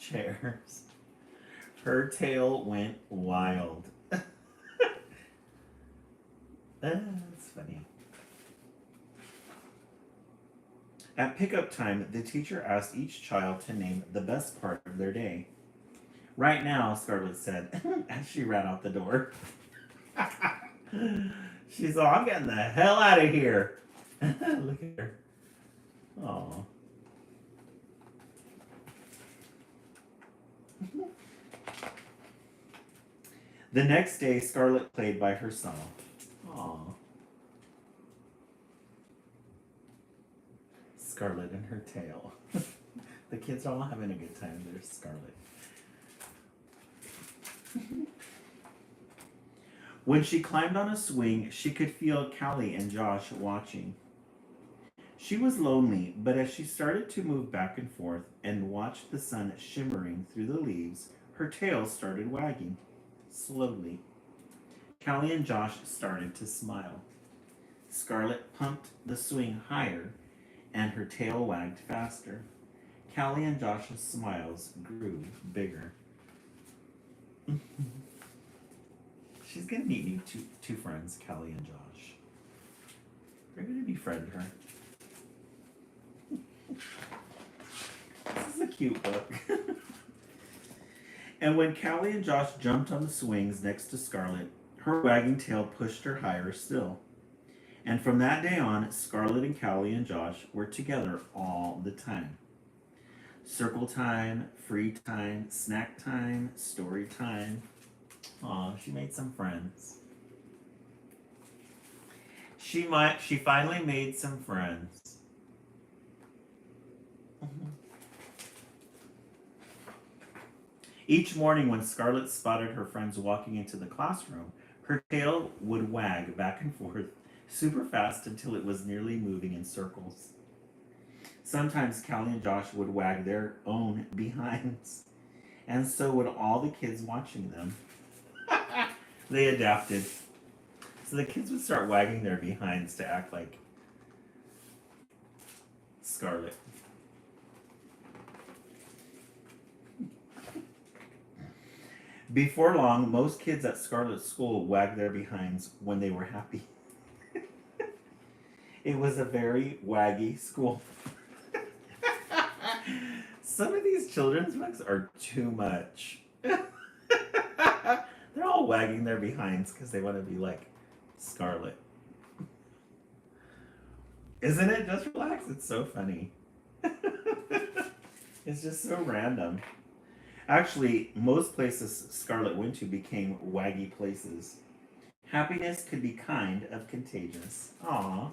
chairs. Her tail went wild. That's funny. At pickup time, the teacher asked each child to name the best part of their day. Right now, Scarlet said, as she ran out the door. She's all, I'm getting the hell out of here. Look at her. Aww. The next day, Scarlet played by herself. Aww. Scarlet and her tail. The kids are all having a good time. There's Scarlet. When she climbed on a swing, she could feel Callie and Josh watching. She was lonely, but as she started to move back and forth and watched the sun shimmering through the leaves, her tail started wagging. Slowly. Callie and Josh started to smile. Scarlet pumped the swing higher, and her tail wagged faster. Callie and Josh's smiles grew bigger. She's gonna meet new two friends, Callie and Josh. They're gonna befriend her. This is a cute book. And when Callie and Josh jumped on the swings next to Scarlet, her wagging tail pushed her higher still. And from that day on, Scarlet and Callie and Josh were together all the time. Circle time, free time, snack time, story time. Aw, she made some friends. She finally made some friends. Each morning when Scarlet spotted her friends walking into the classroom, her tail would wag back and forth super fast until it was nearly moving in circles. Sometimes Callie and Josh would wag their own behinds, and so would all the kids watching them. They adapted. So the kids would start wagging their behinds to act like Scarlet. Before long, most kids at Scarlet's school wagged their behinds when they were happy. It was a very waggy school. Some of these children's books are too much. They're all wagging their behinds because they want to be like Scarlet. Isn't it? Just relax. It's so funny. It's just so random. Actually, most places Scarlet went to became waggy places. Happiness could be kind of contagious. Aww.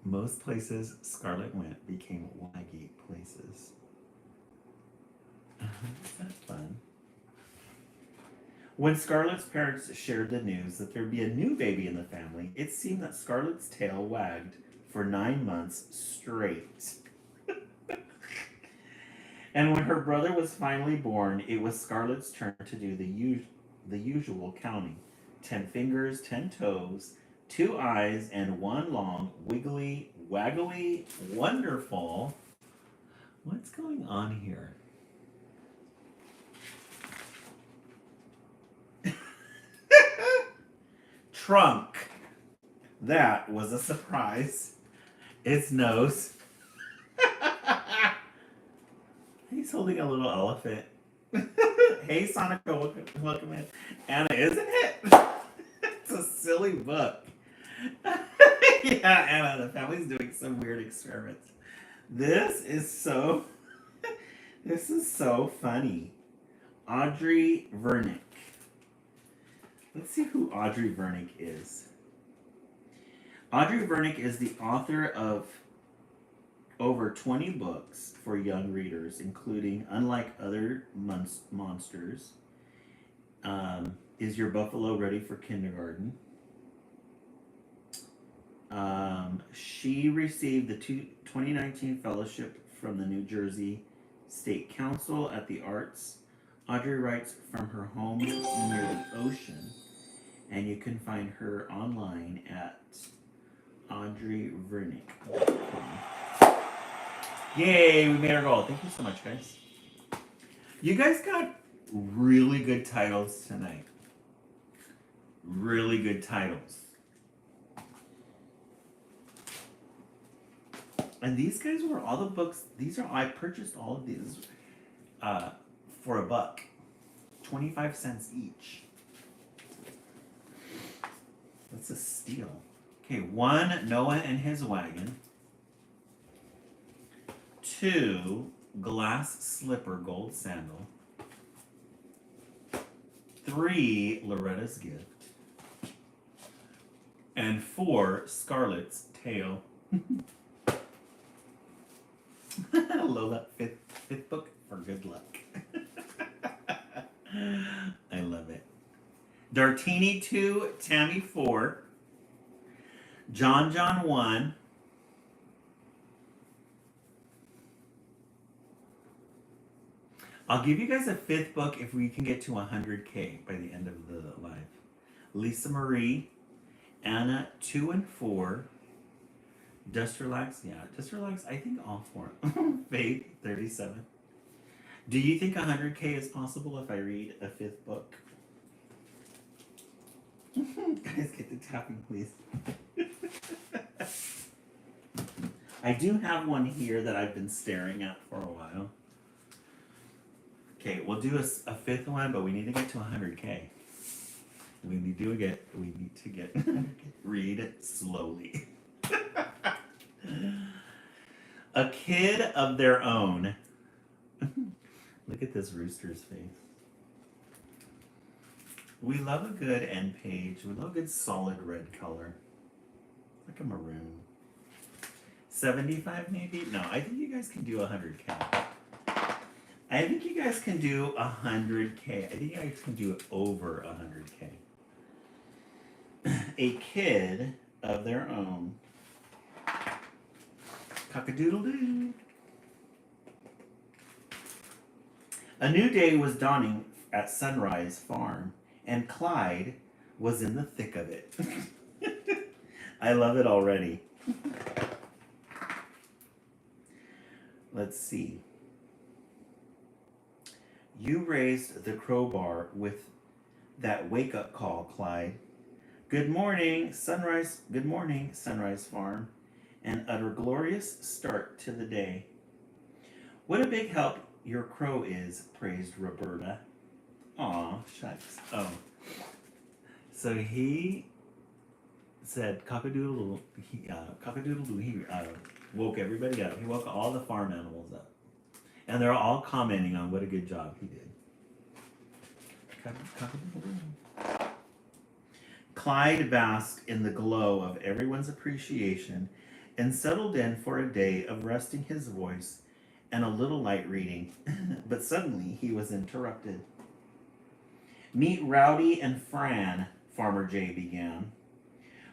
Most places Scarlet went became waggy places. Isn't that fun? When Scarlet's parents shared the news that there'd be a new baby in the family, it seemed that Scarlet's tail wagged for 9 months straight. And when her brother was finally born, it was Scarlet's turn to do the usual counting: 10 fingers, 10 toes, 2 eyes, and 1 long, wiggly, waggly, wonderful. What's going on here? Trunk. That was a surprise. Its nose. He's holding a little elephant. Hey, Sonic, welcome in. Anna, isn't it? It's a silly book. Yeah, Anna, the family's doing some weird experiments. This is so funny. Audrey Vernick. Let's see who Audrey Vernick is. Audrey Vernick is the author of over 20 books for young readers, including Unlike Other Monsters, Is Your Buffalo Ready for Kindergarten? She received the 2019 fellowship from the New Jersey State Council at the Arts. Audrey writes from her home near the ocean, and you can find her online at audreyvernick.com. Yay, we made our goal. Thank you so much, guys. You guys got really good titles tonight. Really good titles. And these guys were all the books. I purchased all of these for $1. 25 cents each. That's a steal. Okay, 1, Noah and His Wagon. 2, Glass Slipper Gold Sandal. 3, Loretta's Gift. And 4, Scarlet's Tail. Lola, fifth book for good luck. I love it. Dartini 2, Tammy 4, John 1. I'll give you guys a 5th book if we can get to 100K by the end of the live. Lisa Marie, Anna 2 and 4, Dusterlax, I think all 4. Faith 37. Do you think 100K is possible if I read a 5th book? Guys, get the tapping, please. I do have one here that I've been staring at for a while. Okay, we'll do a 5th one, but we need to get to 100K. We need to get read it slowly. A Kid of Their Own. Look at this rooster's face. We love a good end page. We love a good solid red color. Like a maroon. 75 maybe? No, I think you guys can do 100K. I think you guys can do 100K. I think you guys can do it over 100K. A Kid of Their Own. Cock-a-doodle-doo. A new day was dawning at Sunrise Farm, and Clyde was in the thick of it. I love it already. Let's see. You raised the crowbar with that wake-up call, Clyde. Good morning, Sunrise Farm, and utter glorious start to the day. What a big help your crow is, praised Roberta. Aw, shucks. Oh. So he said cock-a-doodle-doo. Cock-a-doodle-doo. He woke everybody up. He woke all the farm animals up. And they're all commenting on what a good job he did. Cock-a-doodle-doo. Clyde basked in the glow of everyone's appreciation and settled in for a day of resting his voice and a little light reading. But suddenly he was interrupted. Meet Rowdy and Fran, Farmer Jay began.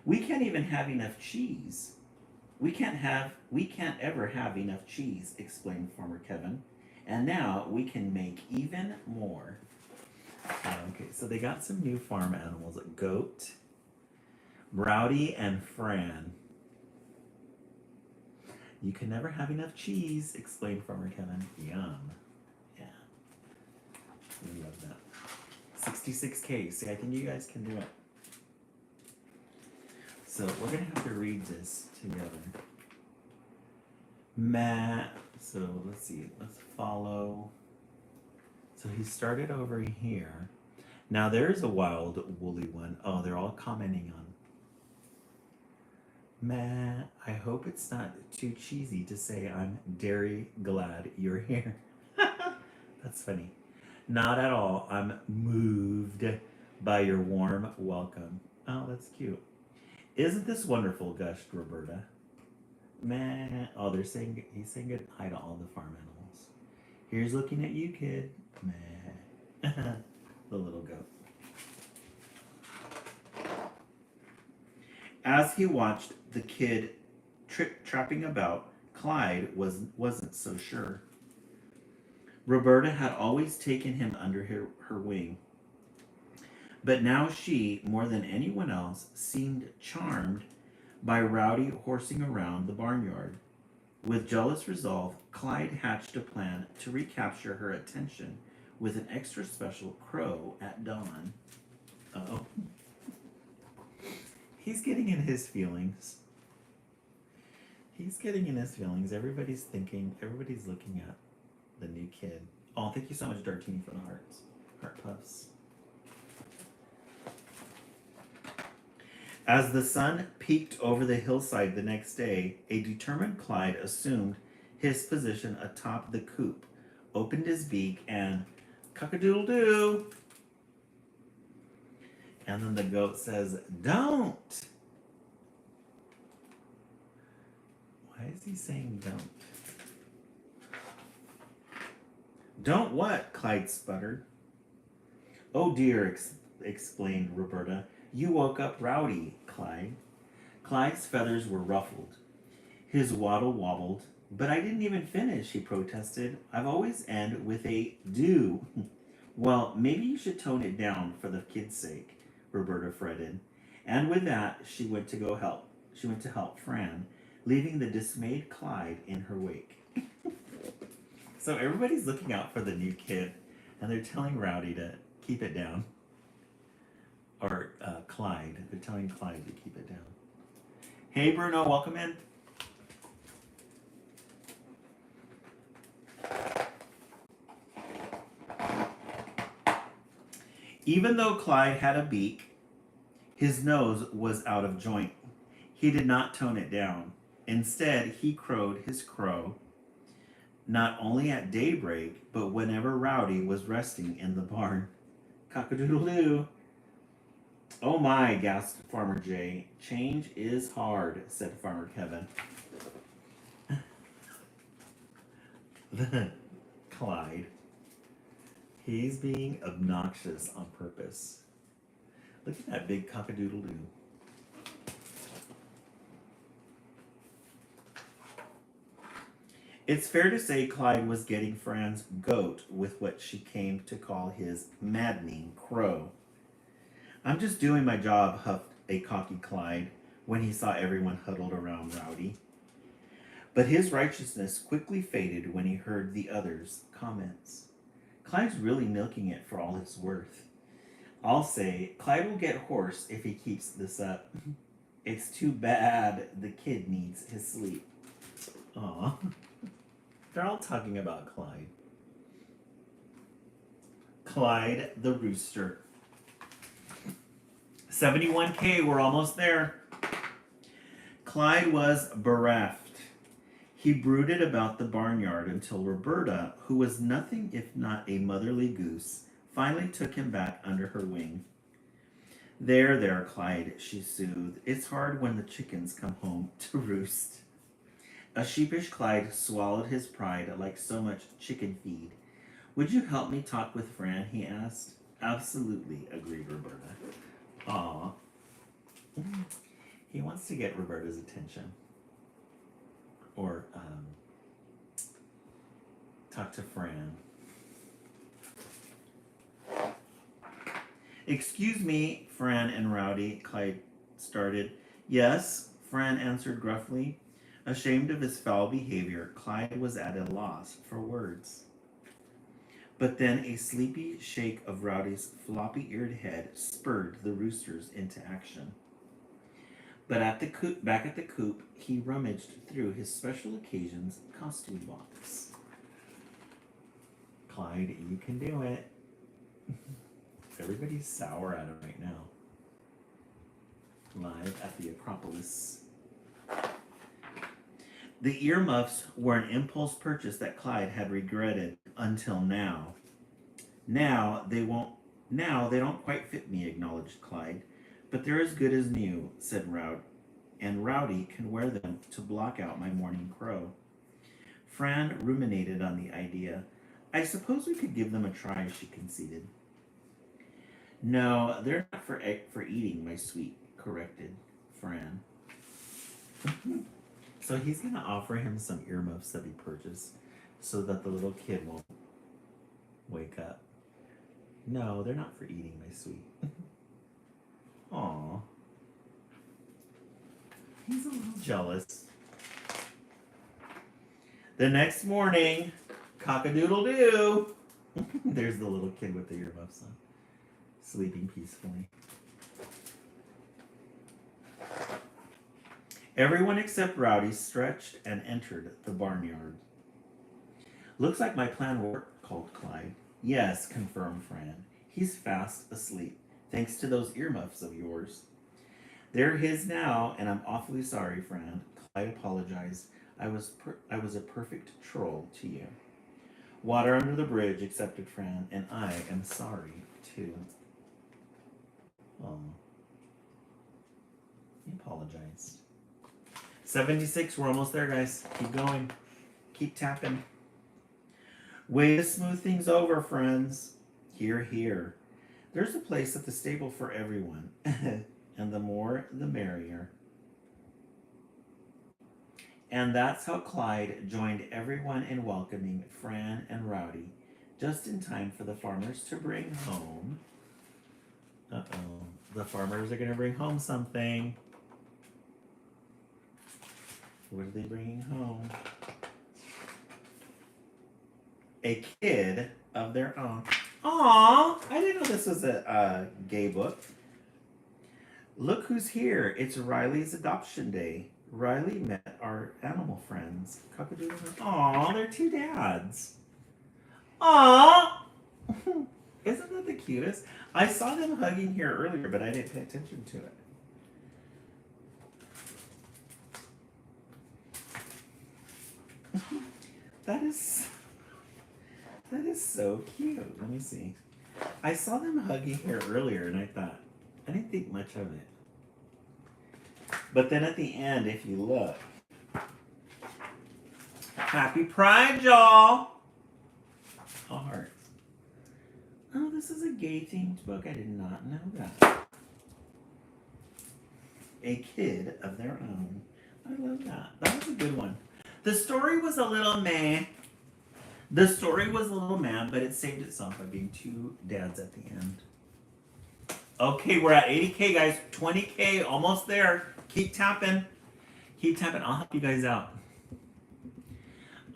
We can't even have enough cheese. We can't ever have enough cheese, explained Farmer Kevin. And now we can make even more. Okay, so they got some new farm animals. A goat, Rowdy, and Fran. You can never have enough cheese, explained Farmer Kevin. Yum. Yeah. We love that. 66K. See, I think you guys can do it. So we're going to have to read this together. Matt. So let's see. Let's follow. So he started over here. Now there's a wild woolly one. Oh, they're all commenting on. Matt, I hope it's not too cheesy to say I'm dairy glad you're here. That's funny. Not at all. I'm moved by your warm welcome. Oh, that's cute. Isn't this wonderful, gushed Roberta. Meh. Oh, he's saying goodbye to all the farm animals. Here's looking at you, kid. Meh. The little goat. As he watched the kid trapping about, Clyde wasn't so sure. Roberta had always taken him under her wing. But now she, more than anyone else, seemed charmed by Rowdy horsing around the barnyard. With jealous resolve, Clyde hatched a plan to recapture her attention with an extra special crow at dawn. Uh-oh. He's getting in his feelings. He's getting in his feelings. Everybody's looking at the new kid. Oh, thank you so much, Dartini, for the hearts. Heart puffs. As the sun peeked over the hillside the next day, a determined Clyde assumed his position atop the coop, opened his beak, and cock-a-doodle-doo. And then the goat says, don't. Why is he saying don't? Don't what? Clyde sputtered. Oh dear, explained Roberta. You woke up Rowdy, Clyde. Clyde's feathers were ruffled. His waddle wobbled. But I didn't even finish, he protested. I've always end with a do. Well, maybe you should tone it down for the kid's sake, Roberta fretted. And with that, she went to help Fran, leaving the dismayed Clyde in her wake. So everybody's looking out for the new kid, and they're telling Rowdy to keep it down. Or Clyde. They're telling Clyde to keep it down. Hey, Bruno, welcome in. Even though Clyde had a beak, his nose was out of joint. He did not tone it down. Instead, he crowed his crow, not only at daybreak, but whenever Rowdy was resting in the barn. Cock-a-doodle-doo. Oh my, gasped Farmer Jay. Change is hard, said Farmer Kevin. Clyde. He's being obnoxious on purpose. Look at that big cock-a-doodle-doo. It's fair to say Clyde was getting Fran's goat with what she came to call his maddening crow. I'm just doing my job, huffed a cocky Clyde when he saw everyone huddled around Rowdy. But his righteousness quickly faded when he heard the others' comments. Clyde's really milking it for all it's worth. I'll say, Clyde will get hoarse if he keeps this up. It's too bad the kid needs his sleep. Aw. They're all talking about Clyde. Clyde the rooster. 71K, we're almost there. Clyde was bereft. He brooded about the barnyard until Roberta, who was nothing if not a motherly goose, finally took him back under her wing. There, Clyde, she soothed. It's hard when the chickens come home to roost. A sheepish Clyde swallowed his pride like so much chicken feed. Would you help me talk with Fran? He asked. Absolutely, agreed Roberta. Aw. He wants to get Roberta's attention. Or, talk to Fran. Excuse me, Fran and Rowdy, Clyde started. Yes, Fran answered gruffly. Ashamed of his foul behavior, Clyde was at a loss for words. But then a sleepy shake of Rowdy's floppy-eared head spurred the roosters into action. But back at the coop, he rummaged through his special occasions costume box. Clyde, you can do it. Everybody's sour at him right now. Live at the Acropolis. The earmuffs were an impulse purchase that Clyde had regretted until now. Now they don't quite fit me, acknowledged Clyde. But they're as good as new, said Rowdy, and Rowdy can wear them to block out my morning crow. Fran ruminated on the idea. I suppose we could give them a try, she conceded. No, they're not for eating, my sweet, corrected Fran. So he's going to offer him some earmuffs that he purchased so that the little kid won't wake up. No, they're not for eating, my sweet. Aw. He's a little jealous. The next morning, cock-a-doodle-doo. There's the little kid with the earmuffs on, sleeping peacefully. Everyone except Rowdy stretched and entered the barnyard. Looks like my plan worked, called Clyde. Yes, confirmed Fran. He's fast asleep, thanks to those earmuffs of yours. They're his now, and I'm awfully sorry, Fran. Clyde apologized. I was a perfect troll to you. Water under the bridge, accepted Fran, and I am sorry, too. Oh. He apologized. 76, we're almost there, guys. Keep going. Keep tapping. Way to smooth things over, friends. Hear, hear. There's a place at the stable for everyone, and the more, the merrier. And that's how Clyde joined everyone in welcoming Fran and Rowdy, just in time for the farmers to bring home. Uh-oh. The farmers are going to bring home something. What are they bringing home? A kid of their own. Aww, I didn't know this was a gay book. Look who's here. It's Riley's adoption day. Riley met our animal friends. Cock-a-doodle. Aww, they're two dads. Aww. Isn't that the cutest? I saw them hugging here earlier, but I didn't pay attention to it. That is so cute. Let me see. I saw them hugging here earlier, and I thought, I didn't think much of it. But then at the end, if you look, Happy Pride, y'all! A heart. Oh, this is a gay-themed book. I did not know that. A kid of their own. I love that. That was a good one. The story was a little meh. The story was a little meh, but it saved itself by being two dads at the end. Okay, we're at 80K, guys. 20K, almost there. Keep tapping. Keep tapping. I'll help you guys out.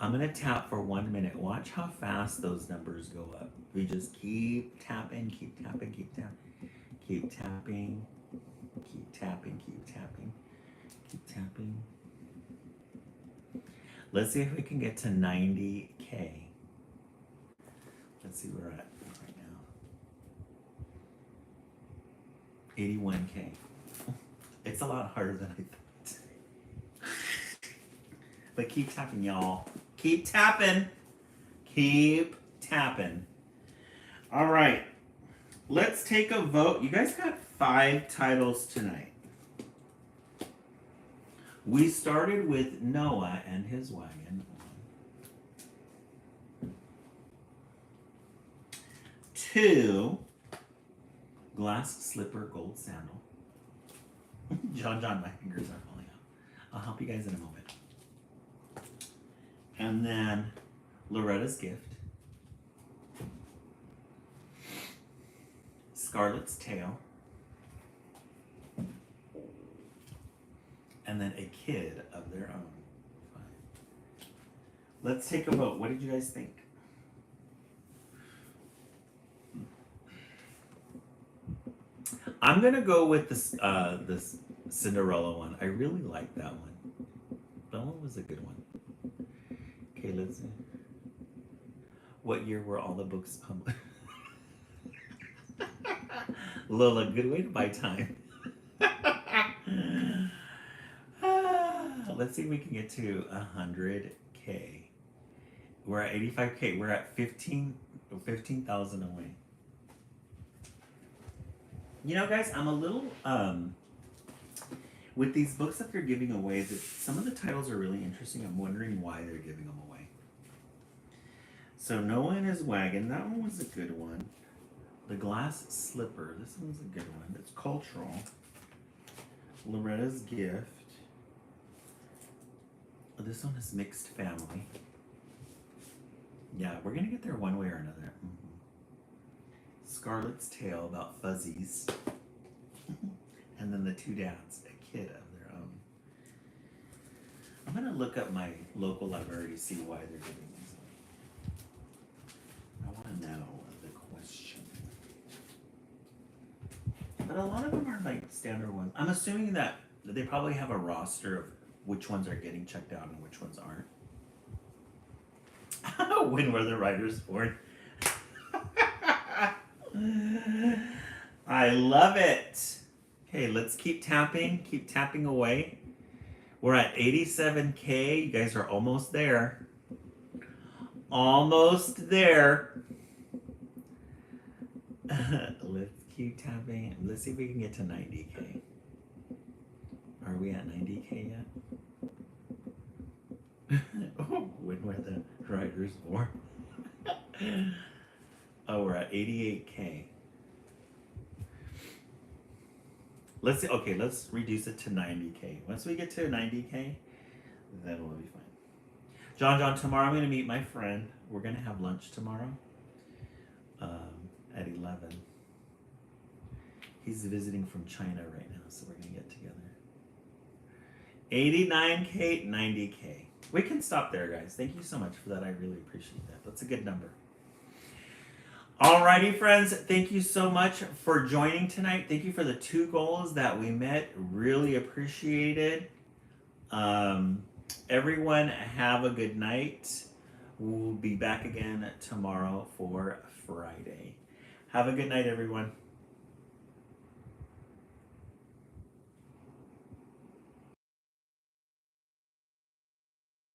I'm going to tap for 1 minute. Watch how fast those numbers go up. We just keep tapping, keep tapping, keep tapping. Keep tapping. Keep tapping, keep tapping. Keep tapping. Let's see if we can get to 90K. Let's see where we're at right now. 81K. It's a lot harder than I thought. But keep tapping, y'all. Keep tapping. Keep tapping. All right. Let's take a vote. You guys got 5 titles tonight. We started with Noah and his wagon. 2, glass slipper, gold sandal. John, my fingers are falling out. I'll help you guys in a moment. And then Loretta's gift. Scarlet's tale. And then a kid of their own. Let's take a vote. What did you guys think? I'm gonna go with this Cinderella one. I really like that one. That one was a good one. Okay, let's see. What year were all the books published? Lola, good way to buy time. Let's see if we can get to 100K. We're at 85K. We're at 15,000 away. You know, guys, I'm a little with these books that they're giving away. That some of the titles are really interesting. I'm wondering why they're giving them away. So Noah and his wagon. That one was a good one. The glass slipper. This one's a good one. It's cultural. Loretta's gift. This one is mixed family. Yeah, we're gonna get there one way or another. Scarlet's tale about fuzzies. And then the 2 dads, a kid of their own. I'm gonna look up my local library to see why they're giving these away. I wanna know the question. But a lot of them are like standard ones. I'm assuming that they probably have a roster of which ones are getting checked out and which ones aren't. When were the writers born? I love it. Okay, let's keep tapping away. We're at 87K. You guys are almost there. Almost there. Let's keep tapping. Let's see if we can get to 90K. Are we at 90K yet? When were the writers born? Oh, we're at 88K. Let's see. Okay, let's reduce it to 90K. Once we get to 90K, then we'll be fine. John, tomorrow I'm going to meet my friend. We're going to have lunch tomorrow at 11. He's visiting from China right now, so we're going to get together. 89K, 90K. We can stop there, guys. Thank you so much for that. I really appreciate that. That's a good number. Alrighty, friends. Thank you so much for joining tonight. Thank you for the 2 goals that we met. Really appreciate it. Everyone, have a good night. We'll be back again tomorrow for Friday. Have a good night, everyone.